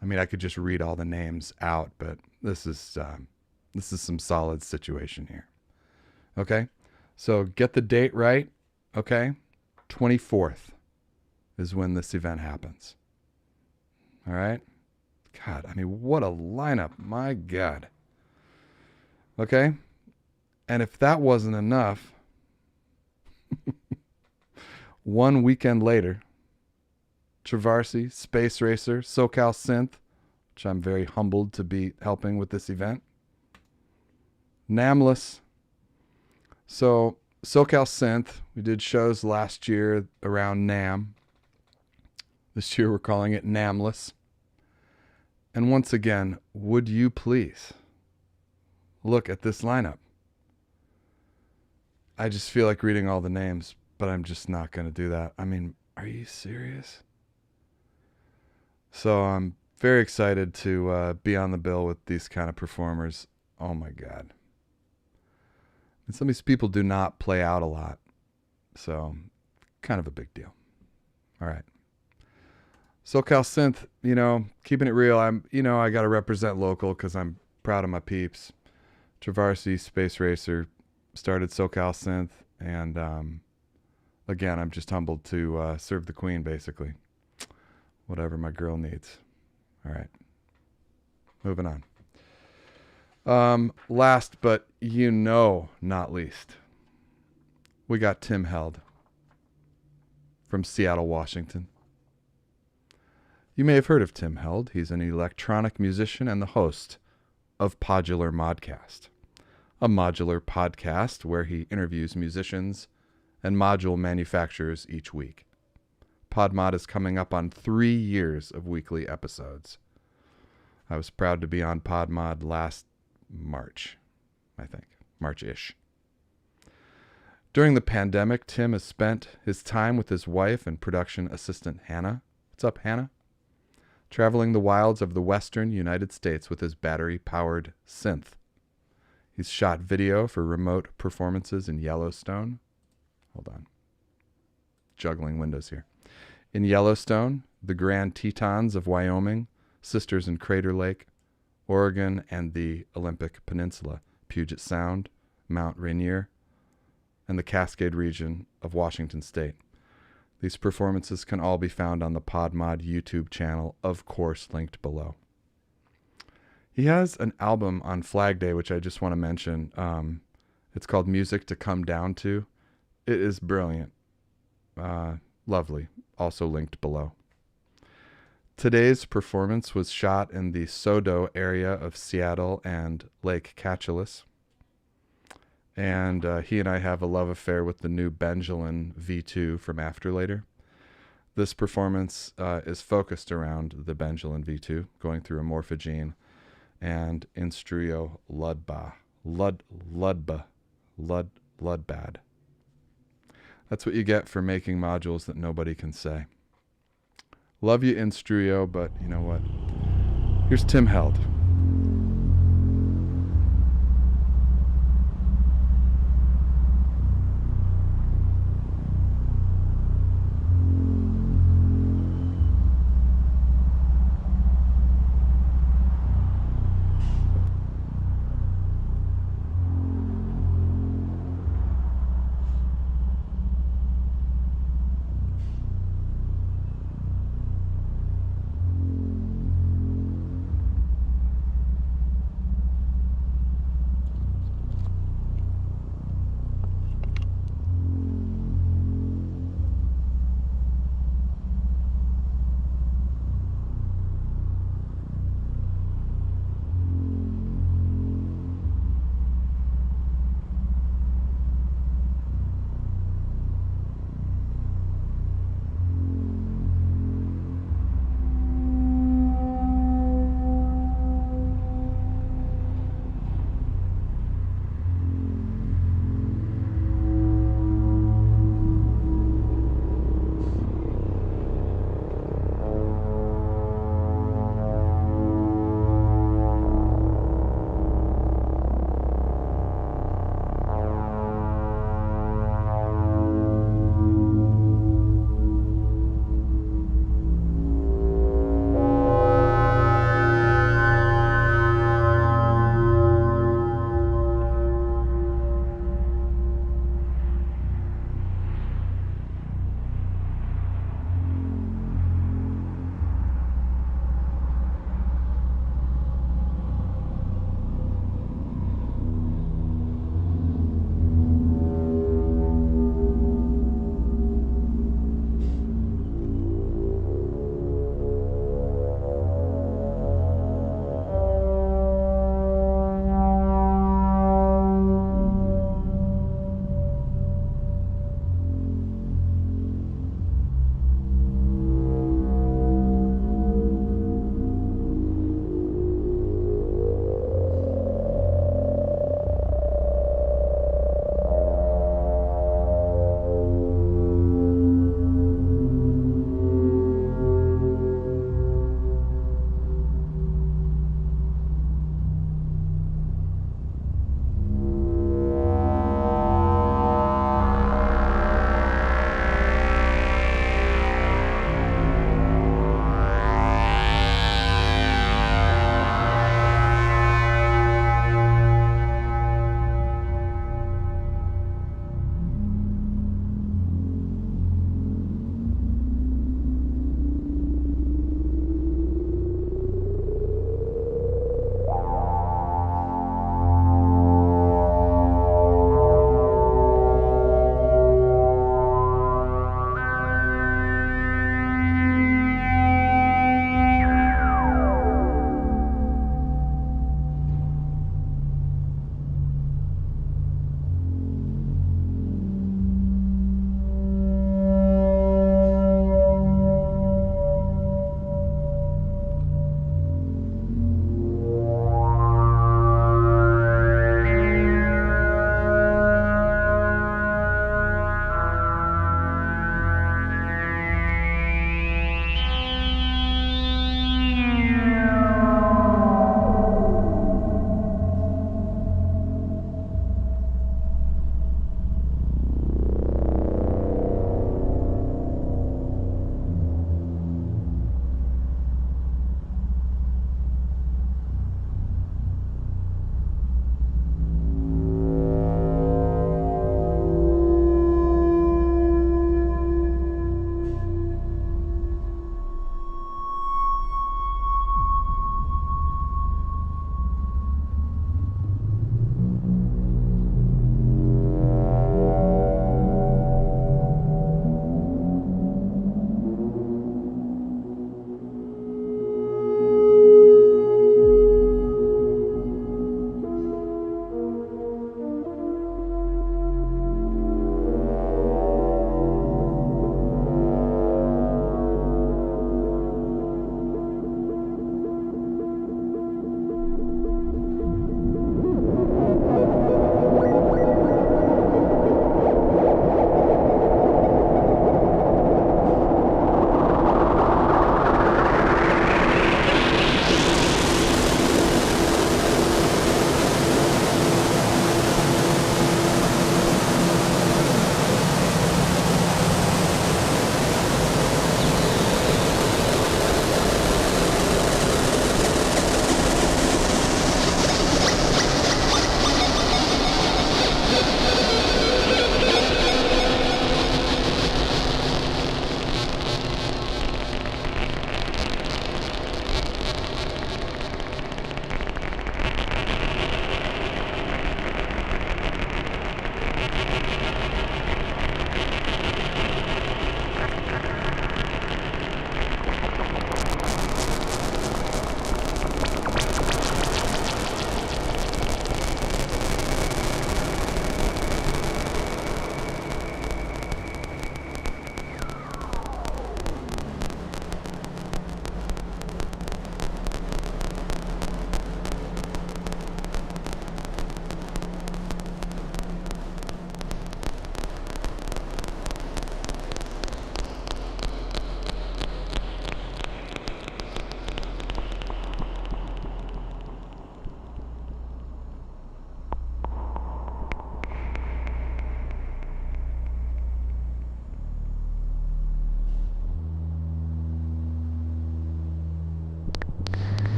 I mean, I could just read all the names out, but this is some solid situation here. Okay. So get the date right. Okay. 24th is when this event happens. All right. God, I mean, what a lineup. My God. Okay. And if that wasn't enough, one weekend later, Travarsi, Space Racer, SoCal Synth, which I'm very humbled to be helping with this event. Namless. So SoCal Synth, we did shows last year around NAM. This year we're calling it Namless. And once again, would you please look at this lineup? I just feel like reading all the names, but I'm just not going to do that. I mean, are you serious? So I'm very excited to be on the bill with these kind of performers. Oh my God. And some of these people do not play out a lot. So kind of a big deal. All right. SoCal Synth, keeping it real. I got to represent local because I'm proud of my peeps. Travarsi, Space Racer, started SoCal Synth. And again, I'm just humbled to serve the queen, basically. Whatever my girl needs. All right. Moving on. Last, but not least, we got Tim Held. from Seattle, Washington. You may have heard of Tim Held. He's an electronic musician and the host of Modular Modcast, a modular podcast where he interviews musicians and module manufacturers each week. PodMod is coming up on 3 years of weekly episodes. I was proud to be on PodMod last March, I think, March-ish. During the pandemic, Tim has spent his time with his wife and production assistant Hannah. What's up, Hannah? Traveling the wilds of the western United States with his battery-powered synth. He's shot video for remote performances in Yellowstone. Hold on. Juggling windows here. In Yellowstone, the Grand Tetons of Wyoming, Sisters in Crater Lake, Oregon, and the Olympic Peninsula, Puget Sound, Mount Rainier, and the Cascade region of Washington State. These performances can all be found on the PodMod YouTube channel, of course linked below. He has an album on Flag Day, which I just want to mention. It's called Music to Come Down To. It is brilliant. Lovely. Also linked below. Today's performance was shot in the Sodo area of Seattle and Lake Catullus. And he and I have a love affair with the new Benjamin V2 from Afterlater. This performance is focused around the Benjamin V2, going through a morphogene and Instruio Ludbad. That's what you get for making modules that nobody can say. Love you, Instruio, but you know what? Here's Tim Held.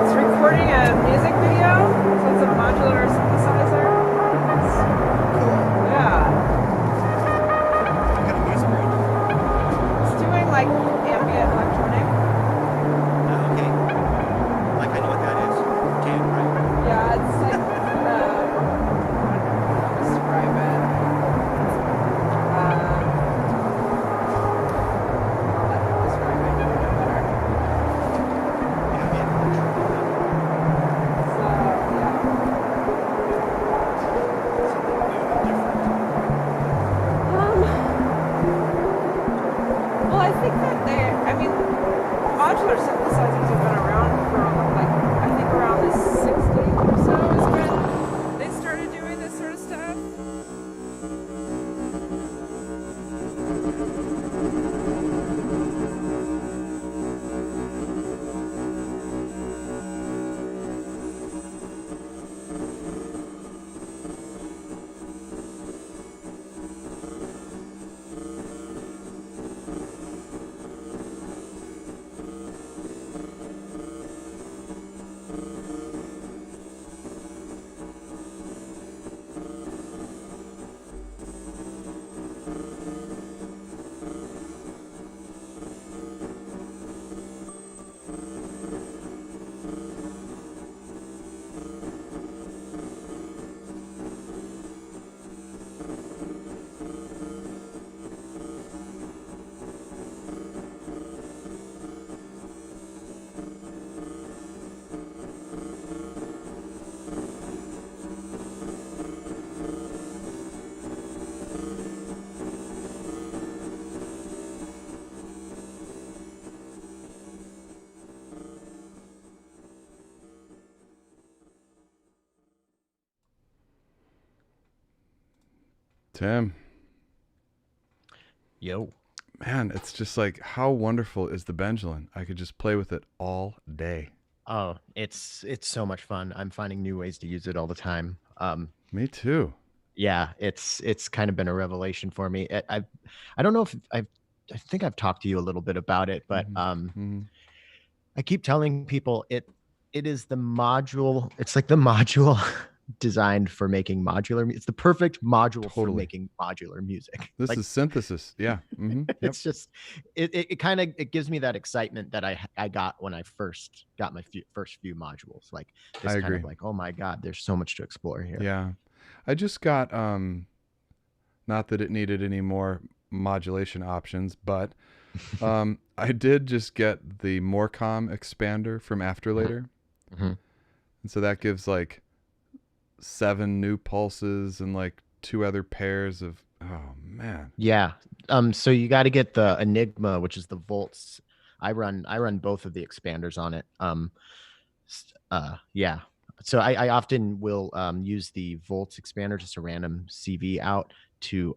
It's recording a Tim. Yo. Man, it's just like, how wonderful is the Benjamin? I could just play with it all day. Oh, it's so much fun. I'm finding new ways to use it all the time. Me too. Yeah, it's kind of been a revelation for me. I don't know if I think I've talked to you a little bit about it, but I keep telling people it is the module. It's like the module designed for making modular. It's the perfect module for making modular music. This is synthesis. Yeah. Yep. It's just it kind of gives me that excitement that I got when I first got my first few modules. Like this I kind agree. of like, oh my God, there's so much to explore here. Yeah. I just got not that it needed any more modulation options, but I did just get the Morecom expander from Afterlater. And so that gives like 7 new pulses and like 2 other pairs of, oh man. Yeah. So you got to get the Enigma, which is the volts. I run both of the expanders on it. Yeah. So I often will use the volts expander, just a random CV out to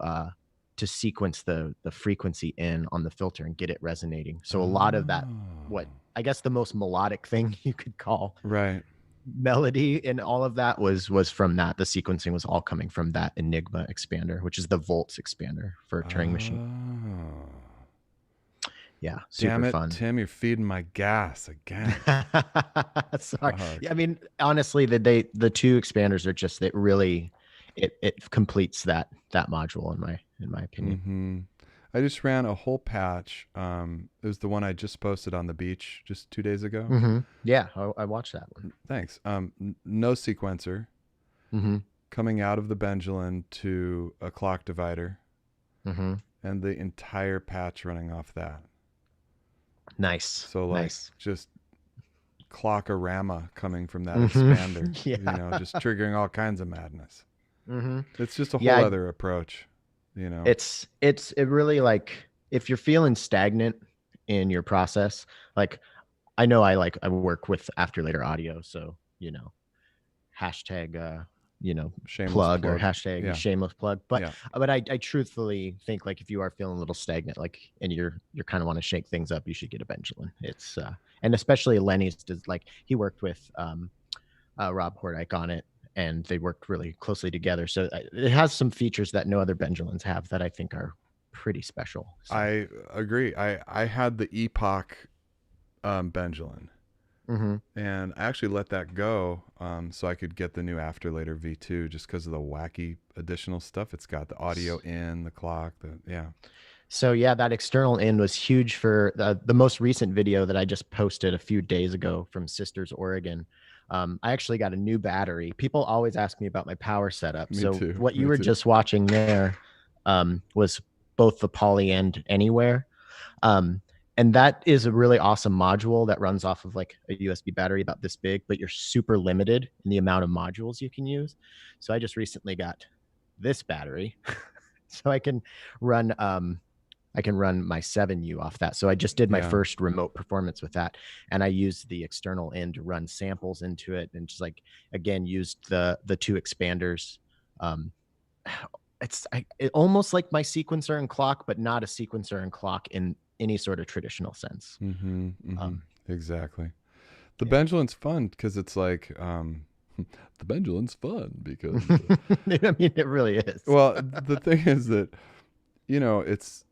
sequence the frequency in on the filter and get it resonating. So a lot of that, what I guess the most melodic thing you could call melody and all of that was from that. The sequencing was all coming from that Enigma expander, which is the volts expander for a Turing machine. Yeah, super Damn it, fun. Tim, you're feeding my gas again. Sorry. Yeah, I mean, honestly, the 2 expanders are just that really it completes that module in my opinion. I just ran a whole patch. It was the one I just posted on the beach just 2 days ago. Yeah, I watched that one. Thanks. No sequencer. Coming out of the Benjamin to a clock divider. And the entire patch running off that. Nice. So like nice. Just clockorama coming from that expander. Yeah. You know, just triggering all kinds of madness. It's just a whole Yeah, other approach. You know, it really, like, if you're feeling stagnant in your process, like I know I work with Afterlater audio, so hashtag shameless plug or hashtag shameless plug. But I truthfully think, like, if you are feeling a little stagnant, like, and you're kind of want to shake things up, you should get a Benjamin. It's and especially Lenny's does, like, he worked with Rob Hordike on it, and they worked really closely together. So it has some features that no other Benjamins have that I think are pretty special. So. I agree. I had the Epoch Benjamin. And I actually let that go so I could get the new Afterlater V2 just because of the wacky additional stuff. It's got the audio in, the clock, So yeah, that external in was huge for the most recent video that I just posted a few days ago from Sisters, Oregon. I actually got a new battery. People always ask me about my power setup. Me so too. What you were just watching there was both the Poly and Anywhere. And that is a really awesome module that runs off of like a USB battery about this big, but you're super limited in the amount of modules you can use. So I just recently got this battery so I can run my 7U off that. So I just did my first remote performance with that, and I used the external in to run samples into it, and just like, again, used the 2 expanders. It's almost like my sequencer and clock, but not a sequencer and clock in any sort of traditional sense. Exactly. The Benjamin's fun because it's like the Benjamin's fun because I mean, it really is. Well, the thing is that it's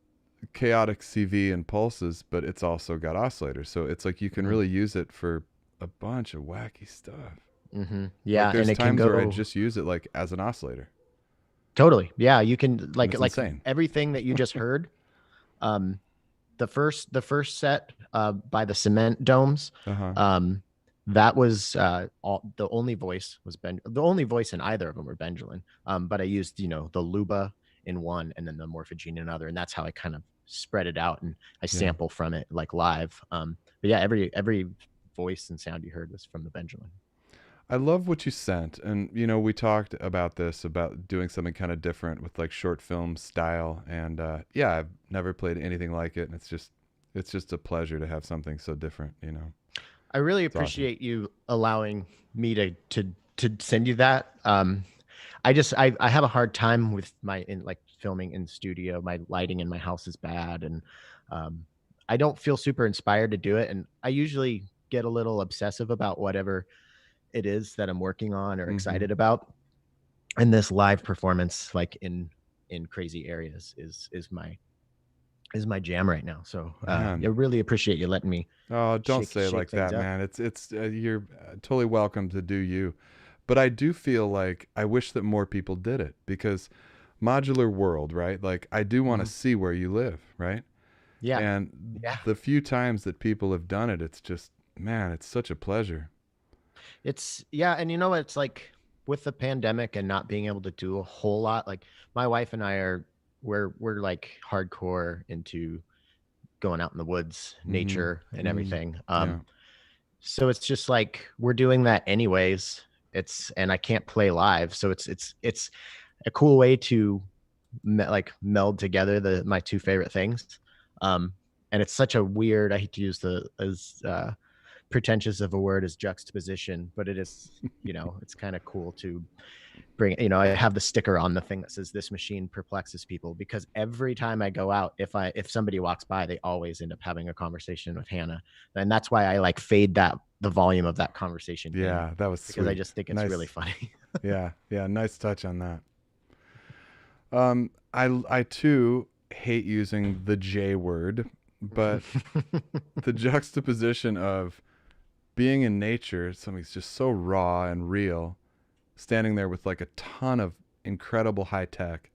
chaotic CV and pulses, but it's also got oscillators, so it's like you can really use it for a bunch of wacky stuff. Yeah, like there's and it times can go where I just use it like as an oscillator. Totally. Yeah, you can like insane. Everything that you just heard. The first set by the cement domes. That was the only voice was the only voice in either of them were Benjamin. But I used the Luba in one and then the Morphogene in another, and that's how I kind of spread it out, and I sample from it like live. But yeah, every voice and sound you heard was from the Benjamin. I love what you sent, and we talked about this, about doing something kind of different with like short film style, and I've never played anything like it, and it's just a pleasure to have something so different. I really appreciate you allowing me to send you that. I have a hard time with like filming in studio. My lighting in my house is bad, and I don't feel super inspired to do it. And I usually get a little obsessive about whatever it is that I'm working on or excited about. And this live performance, like in crazy areas, is my jam right now. So I really appreciate you letting me. Oh, don't say it like that, man. It's you're totally welcome to do you. But I do feel like I wish that more people did it, because modular world, right? Like I do want to see where you live, right? Yeah. And the few times that people have done it, it's just, man, it's such a pleasure. And you know what? It's like with the pandemic and not being able to do a whole lot, like my wife and I we're like hardcore into going out in the woods, nature and everything. So it's just like we're doing that anyways. And I can't play live, so it's a cool way to meld together my two favorite things. And it's such a weird, I hate to use as pretentious of a word as juxtaposition, but it is, it's kind of cool to bring, I have the sticker on the thing that says "This machine perplexes people," because every time I go out, if somebody walks by, they always end up having a conversation with Hannah. And that's why I like fade the volume of that conversation. Yeah, that was because sweet. I just think it's really funny. Yeah. Nice touch on that. I too hate using the J word, but the juxtaposition of being in nature, something's just so raw and real, standing there with like a ton of incredible high tech,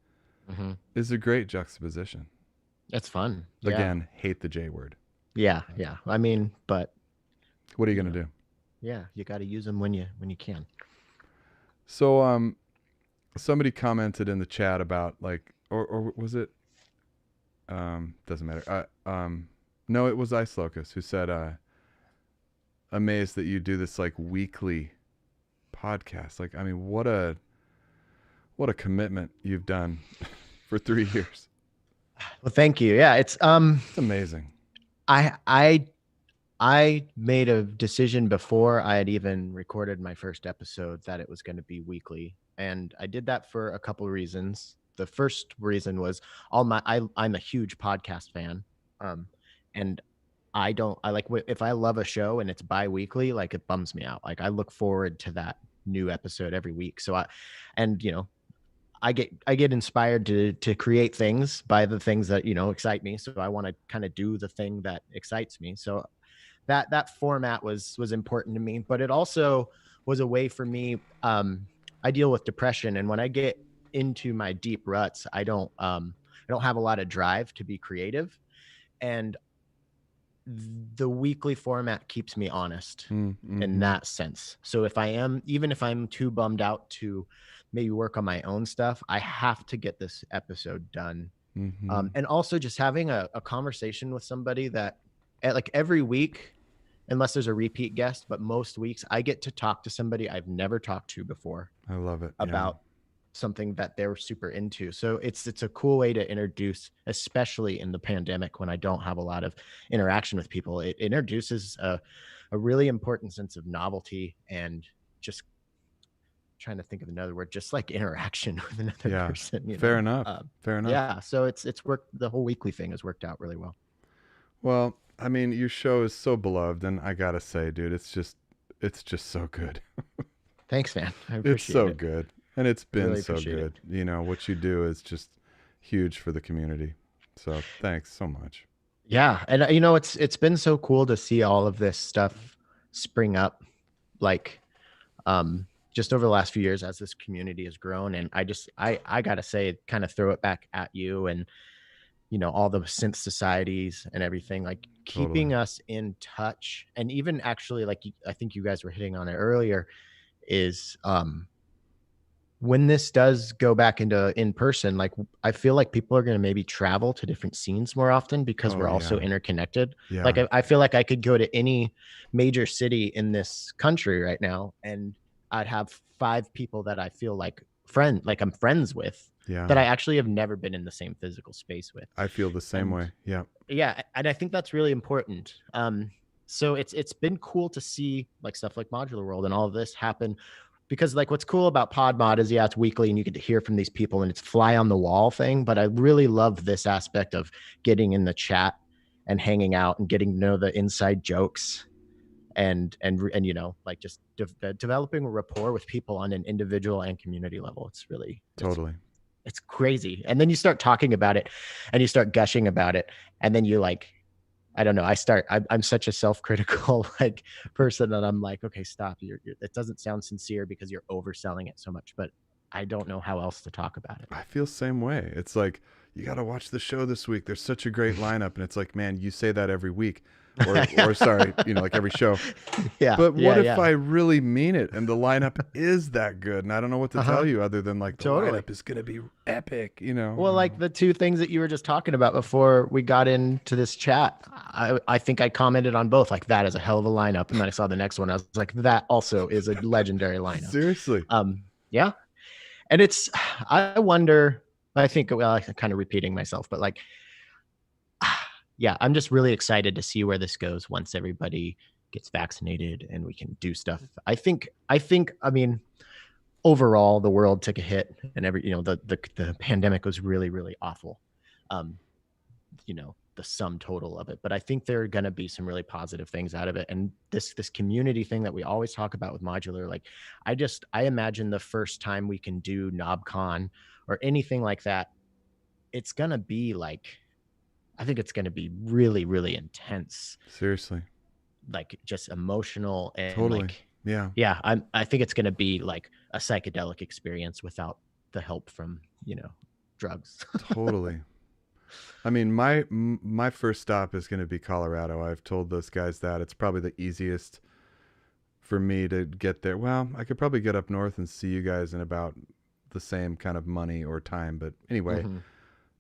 is a great juxtaposition. It's fun. Again, hate the J word. Yeah. I mean, but what are you gonna do? Yeah, you got to use them when you can. So, somebody commented in the chat about like, or was it? Doesn't matter. No, it was Ice Locust who said, amazed that you do this like weekly podcast. Like, I mean, what a commitment you've done for 3 years. Well, thank you. Yeah, it's amazing. I made a decision before I had even recorded my first episode that it was going to be weekly, and I did that for a couple of reasons. The first reason was I'm a huge podcast fan, and if I love a show and it's bi-weekly, like it bums me out. Like I look forward to that new episode every week. So I get inspired to create things by the things that excite me. So I want to kind of do the thing that excites me. So that format was important to me, but it also was a way for me. I deal with depression, and when I get into my deep ruts, I don't have a lot of drive to be creative, and the weekly format keeps me honest in that sense. So if I'm too bummed out to maybe work on my own stuff, I have to get this episode done. And also just having a conversation with somebody that like every week, unless there's a repeat guest, but most weeks I get to talk to somebody I've never talked to before. I love it. About something that they're super into. So it's a cool way to introduce, especially in the pandemic when I don't have a lot of interaction with people. It introduces a really important sense of novelty and just trying to think of another word, just like interaction with another person. Fair enough. Yeah. So it's worked. The whole weekly thing has worked out really well. Well, I mean, your show is so beloved, and I gotta say, dude, it's just so good. Thanks, man. I appreciate it's so it. good. And it's been Really so good. it. What you do is just huge for the community. So thanks so much. Yeah. And it's been so cool to see all of this stuff spring up, like, just over the last few years as this community has grown. And I gotta say, kind of throw it back at you and, all the synth societies and everything, like keeping us in touch. And even actually, like, I think you guys were hitting on it earlier, is, when this does go back into in person, like I feel like people are going to maybe travel to different scenes more often because we're also interconnected. Yeah. Like I feel like I could go to any major city in this country right now and I'd have 5 people that I feel like I'm friends with that I actually have never been in the same physical space with. I feel the same way. Yeah. Yeah. And I think that's really important. So it's been cool to see like stuff like Modular World and all of this happen because like what's cool about PodMod is it's weekly and you get to hear from these people and it's fly on the wall thing. But I really love this aspect of getting in the chat and hanging out and getting to know the inside jokes and you know, like just developing a rapport with people on an individual and community level. It's really Totally. it's crazy. And then you start talking about it and you start gushing about it. And then you like, I don't know. I'm such a self-critical like person that I'm like, okay, stop. It doesn't sound sincere because you're overselling it so much, but I don't know how else to talk about it. I feel the same way. It's like, you got to watch the show this week. There's such a great lineup. And it's like, man, you say that every week or sorry, you know, like every show. Yeah. But what if I really mean it and the lineup is that good? And I don't know what to tell you other than like the lineup is going to be epic, you know? Well, like the two things that you were just talking about before we got into this chat, I think I commented on both. Like, that is a hell of a lineup. And then I saw the next one. I was like, that also is a legendary lineup. Seriously. Yeah. And I wonder, I think, well, I'm kind of repeating myself, but like, yeah, I'm just really excited to see where this goes once everybody gets vaccinated and we can do stuff. I think, I mean, overall, the world took a hit and the pandemic was really, really awful. You know, the sum total of it. But I think there are going to be some really positive things out of it. And this community thing that we always talk about with Modular, like, I imagine the first time we can do NobCon or anything like that, it's going to be like, I think it's going to be really, really intense. Seriously. Like just emotional and totally. Like, yeah. I think it's going to be like a psychedelic experience without the help from, you know, drugs. Totally. I mean, my first stop is going to be Colorado. I've told those guys that it's probably the easiest for me to get there. Well, I could probably get up north and see you guys in about the same kind of money or time. But anyway,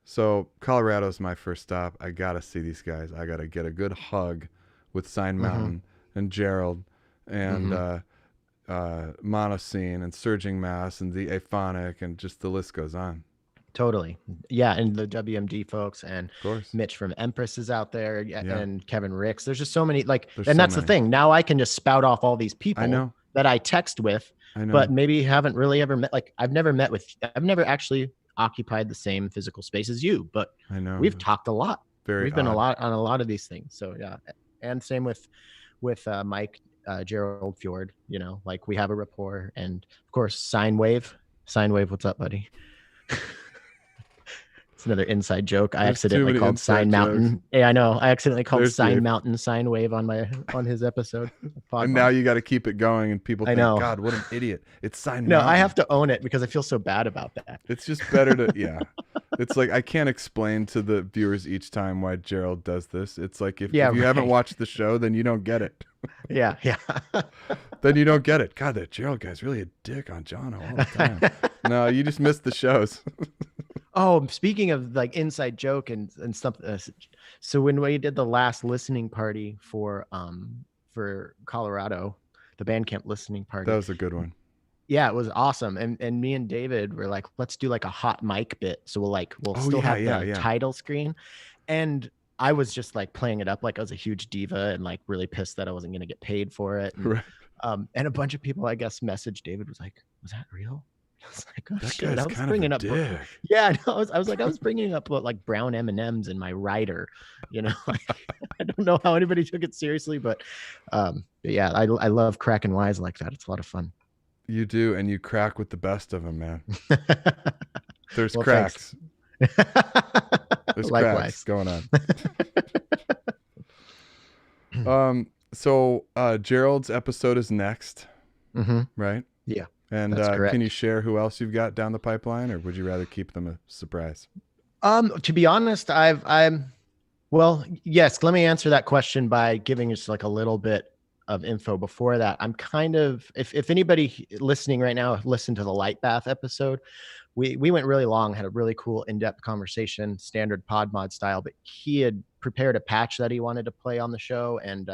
so Colorado's my first stop. I got to see these guys. I got to get a good hug with Sign Mountain and Gerald and Monoscene and Surging Mass and the Dfaniks, and just the list goes on. Totally. Yeah. And the WMD folks and of course Mitch from Empress is out there and Kevin Ricks. There's just so many, like, and that's the thing. Now I can just spout off all these people that I text with, but maybe haven't really ever met. Like, I've never actually occupied the same physical space as you, but I know we've talked a lot. We've been on a lot of these things. So yeah. And same with Mike, Gerald Fjord, you know, like we have a rapport. And of course, Sine Wave, what's up, buddy? It's another inside joke. I accidentally called Sign Mountain. Yeah, I know. I accidentally called Sign Mountain Sine Wave on his episode. And now you got to keep it going, and people think, God, what an idiot! It's Sign Mountain. No, I have to own it because I feel so bad about that. It's just better to It's like I can't explain to the viewers each time why Gerald does this. It's like if you haven't watched the show, then you don't get it. Yeah. Then you don't get it. God, that Gerald guy's really a dick on Jono all the time. No, you just missed the shows. Oh, speaking of like inside joke and stuff. So when we did the last listening party for Colorado, the Bandcamp listening party. That was a good one. Yeah, it was awesome. And me and David were like, let's do like a hot mic bit. So we'll still have the title screen. And I was just like playing it up like I was a huge diva and like really pissed that I wasn't going to get paid for it. And, and a bunch of people, I guess, messaged David, was like, was that real? I was like, oh, that shit. guy's kind of a dick. Yeah, no, I was bringing up like brown M&Ms in my rider, you know. Like, I don't know how anybody took it seriously, but yeah, I love cracking wise like that. It's a lot of fun. You do, and you crack with the best of them, man. There's cracks. There's cracks going on. So Gerald's episode is next, right? Yeah. And can you share who else you've got down the pipeline, or would you rather keep them a surprise? To be honest, well, yes, let me answer that question by giving just like a little bit of info before that. I'm kind of, if anybody listening right now listened to the Light Bath episode, we went really long, had a really cool in-depth conversation, standard PodMod style, but he had prepared a patch that he wanted to play on the show, and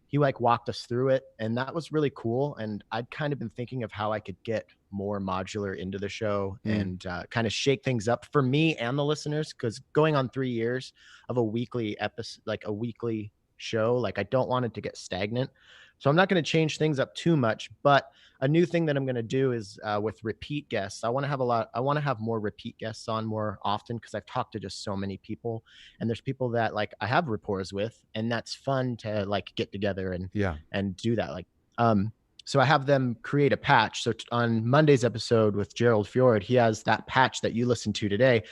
he like walked us through it, and that was really cool. And I'd kind of been thinking of how I could get more modular into the show and kind of shake things up for me and the listeners, because going on 3 years of a weekly episode, like a weekly show. Like, I don't want it to get stagnant. So I'm not going to change things up too much, but a new thing that I'm going to do is with repeat guests. I want to have more repeat guests on more often, because I've talked to just so many people, and there's people that like I have rapport with, and that's fun to like get together and do that. Like, so I have them create a patch. So on Monday's episode with Gerald Fjord, he has that patch that you listened to today.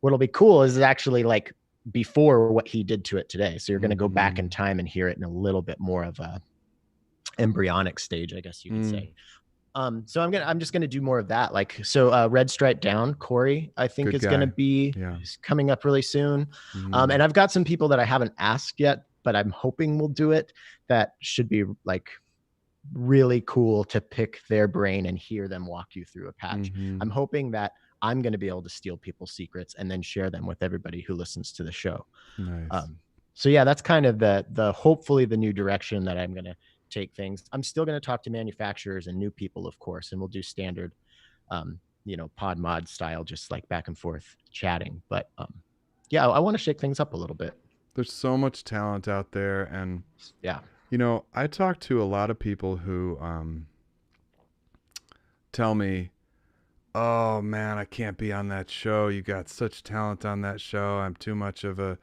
What'll be cool is actually like before what he did to it today. So you're going to go back in time and hear it in a little bit more of a embryonic stage, I guess you could say. So I'm just gonna do more of that. Like, so Red Stripe Down, Corey, I think Good is guy. gonna be coming up really soon. And I've got some people that I haven't asked yet, but I'm hoping will do it. That should be like really cool to pick their brain and hear them walk you through a patch. I'm hoping that I'm going to be able to steal people's secrets and then share them with everybody who listens to the show. Nice. So yeah, that's kind of the hopefully the new direction that I'm going to take things. I'm still going to talk to manufacturers and new people, of course, and we'll do standard, pod mod style, just like back and forth chatting. But yeah, I want to shake things up a little bit. There's so much talent out there, and yeah, I talk to a lot of people who tell me, "Oh man, I can't be on that show. You got such talent on that show. I'm too much of a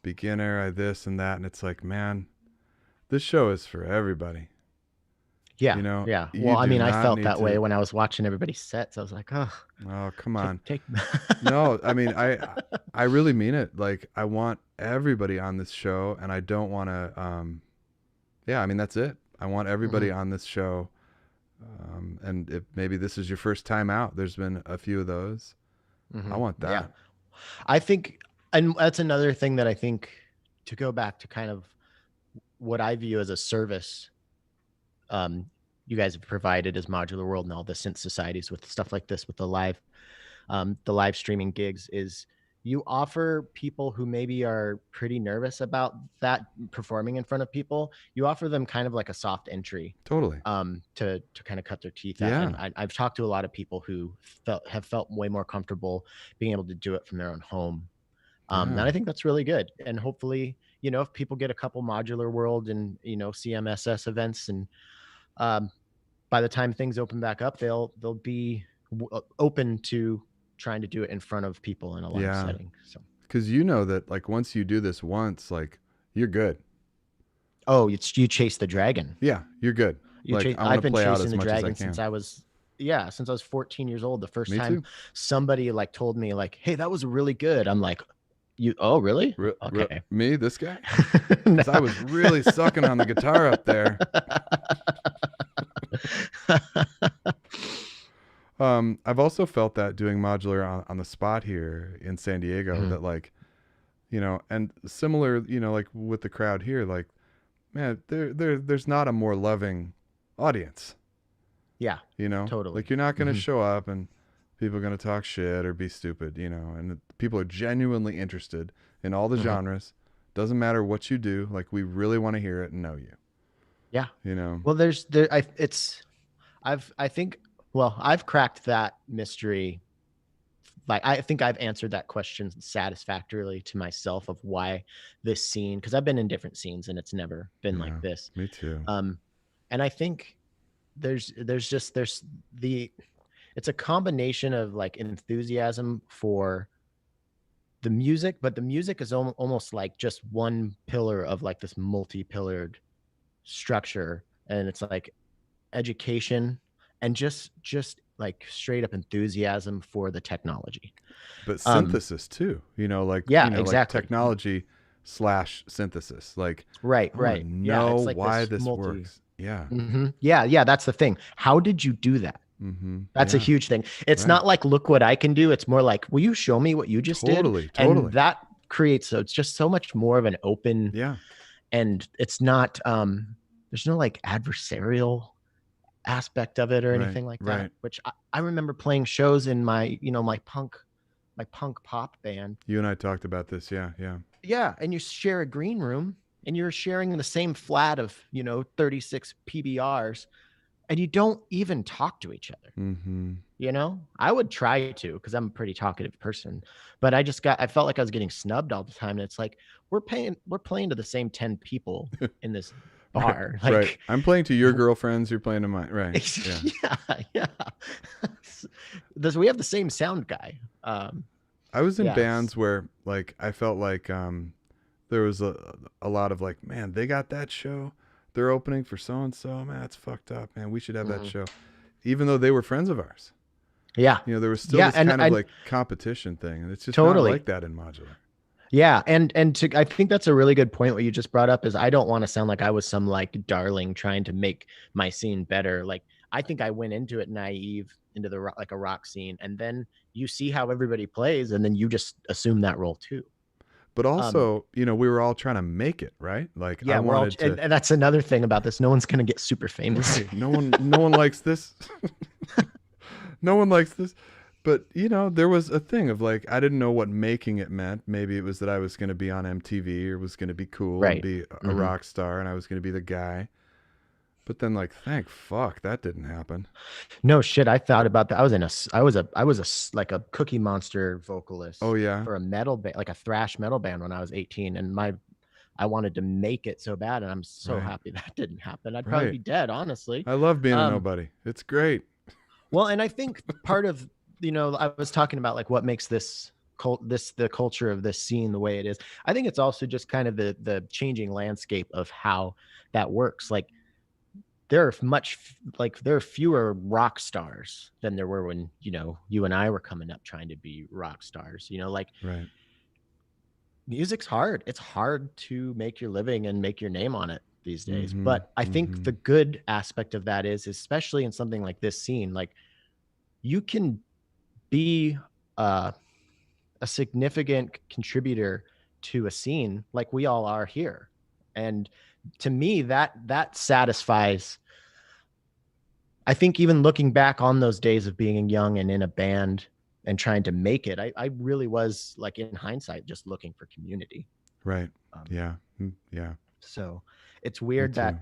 beginner. I this and that." And it's like, man, this show is for everybody. Yeah. Yeah. Well, I mean, I felt that way when I was watching everybody's sets. I was like, oh, come on. No, I mean, I really mean it. Like, I want everybody on this show, and I don't want to, I mean, that's it. I want everybody on this show. And if maybe this is your first time out, there's been a few of those. I want that. Yeah. I think, and that's another thing that I think, to go back to kind of what I view as a service, you guys have provided as Modular World and all the synth societies with stuff like this, with the live streaming gigs, is you offer people who maybe are pretty nervous about that performing in front of people. You offer them kind of like a soft entry, totally, to kind of cut their teeth out. Yeah. And I've talked to a lot of people who have felt way more comfortable being able to do it from their own home. And I think that's really good. And hopefully, if people get a couple Modular World and, CMSS events, and by the time things open back up, they'll be open to trying to do it in front of people in a live setting. So, because that, like, once you do this once, like, you're good. Oh, you chase the dragon. Yeah, you're good. I've been chasing the dragon since I was 14 years old. The first time somebody like told me like, "Hey, that was really good." I'm like, oh, really? Okay. Me, this guy? Because I was really sucking on the guitar up there. I've also felt that doing modular on the spot here in San Diego, that like, and similar, like with the crowd here, like, man, there's not a more loving audience. Yeah. Totally. Like, you're not going to show up and people are going to talk shit or be stupid, and people are genuinely interested in all the genres. Doesn't matter what you do. Like, we really want to hear it and know you. Yeah. Well, I've cracked that mystery. Like, I think I've answered that question satisfactorily to myself of why this scene, because I've been in different scenes and it's never been like this. Me too. And I think it's a combination of like enthusiasm for the music, but the music is almost like just one pillar of like this multi-pillared structure. And it's like education and just like straight up enthusiasm for the technology. But synthesis too, exactly. Like technology / synthesis. Like, right. Know like why this works. Yeah. Yeah. That's the thing. How did you do that? That's a huge thing. It's not like, look what I can do. It's more like, will you show me what you just did? Totally. And that creates, so it's just so much more of an open, and it's not, there's no like adversarial aspect of it or anything like that, which I remember playing shows in my, my punk pop band. You and I talked about this. Yeah. And you share a green room and you're sharing the same flat of, 36 PBRs. And you don't even talk to each other. You know, I would try to, because I'm a pretty talkative person, but I felt like I was getting snubbed all the time. And it's like, we're playing to the same 10 people in this bar. Like, right. I'm playing to your girlfriends. You're playing to mine. Right. Yeah. We have the same sound guy. I was in bands where like, I felt like, there was a lot of like, man, they got that show. They're opening for so-and-so, man, that's fucked up, man. We should have that show. Even though they were friends of ours. Yeah. You know, there was still this kind of like competition thing. And it's just totally not like that in modular. Yeah. I think that's a really good point. What you just brought up is I don't want to sound like I was some like darling trying to make my scene better. Like, I think I went into it naive into the like a rock scene. And then you see how everybody plays. And then you just assume that role too. But also, you know, we were all trying to make it, right? Like, yeah, and that's another thing about this. No one's going to get super famous. Right. No one likes this. No one likes this. But, you know, there was a thing of like, I didn't know what making it meant. Maybe it was that I was going to be on MTV or was going to be cool and be a rock star and I was going to be the guy. But then like, thank fuck that didn't happen. No shit. I thought about that. I was a like a Cookie Monster vocalist. Oh yeah. For a metal band, like a thrash metal band when I was 18. And I wanted to make it so bad. And I'm so happy that didn't happen. I'd probably be dead, honestly. I love being a nobody. It's great. Well, and I think part of, you know, I was talking about like what makes the culture of this scene the way it is. I think it's also just kind of the changing landscape of how that works. Like, there are fewer rock stars than there were when, you know, you and I were coming up trying to be rock stars, you know, like music's hard. It's hard to make your living and make your name on it these days. But I think the good aspect of that is, especially in something like this scene, like you can be a significant contributor to a scene like we all are here. And to me, that satisfies. I think even looking back on those days of being young and in a band and trying to make it, I really was like, in hindsight, just looking for community. Right. Yeah. So it's weird that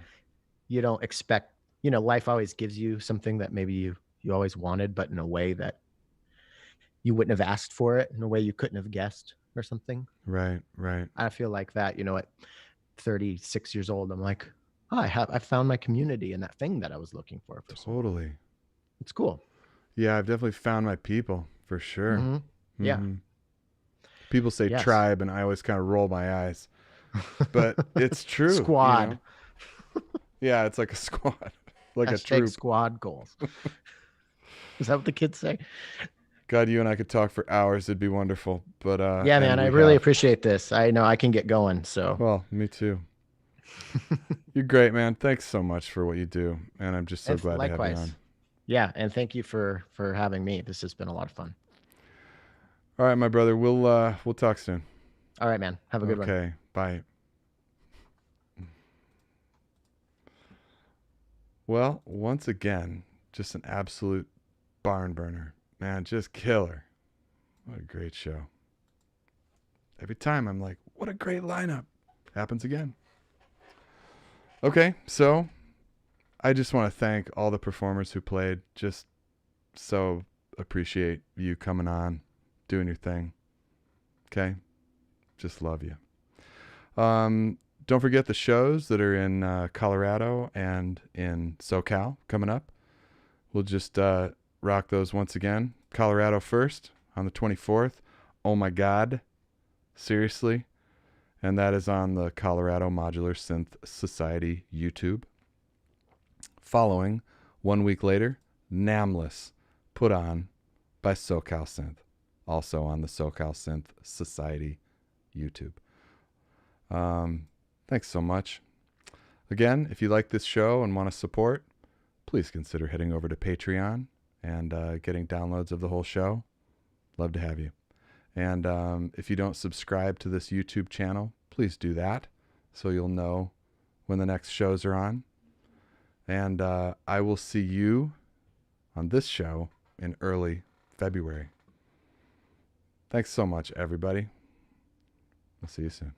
you don't expect, you know, life always gives you something that maybe you always wanted, but in a way that you wouldn't have asked for it, in a way you couldn't have guessed or something. Right. I feel like that, you know, at 36 years old, I'm like, oh, I found my community and that thing that I was looking for. Totally. It's cool. Yeah, I've definitely found my people for sure. Yeah. People say tribe and I always kind of roll my eyes, but it's true. Squad. You know? Yeah, it's like a squad, like Hashtag a troop. Squad goals. Is that what the kids say? God, you and I could talk for hours. It'd be wonderful. But yeah, man, I really appreciate this. I know I can get going. So well, me too. You're great, man. Thanks so much for what you do, and I'm just so glad to have you on. Yeah, and thank you for having me. This has been a lot of fun. All right, my brother. We'll talk soon. All right, man. Have a good one. Okay, bye. Well, once again, just an absolute barn burner. Man, just killer. What a great show. Every time I'm like, what a great lineup. Happens again. Okay, so I just want to thank all the performers who played. Just so appreciate you coming on, doing your thing. Okay? Just love you. Don't forget the shows that are in Colorado and in SoCal coming up. We'll just rock those once again. Colorado first on the 24th. Oh my God. Seriously. And that is on the Colorado Modular Synth Society YouTube. Following, 1 week later, Namless, put on by SoCal Synth. Also on the SoCal Synth Society YouTube. Thanks so much. Again, if you like this show and want to support, please consider heading over to Patreon and getting downloads of the whole show. Love to have you. And if you don't subscribe to this YouTube channel, please do that so you'll know when the next shows are on. And I will see you on this show in early February. Thanks so much, everybody. I'll see you soon.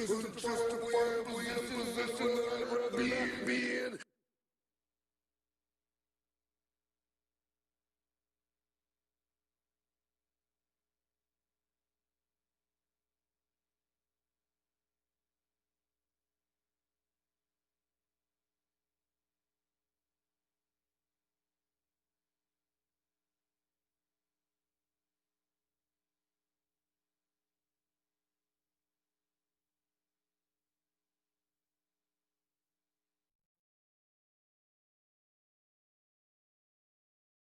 justifiably in a position that I'd rather not be in.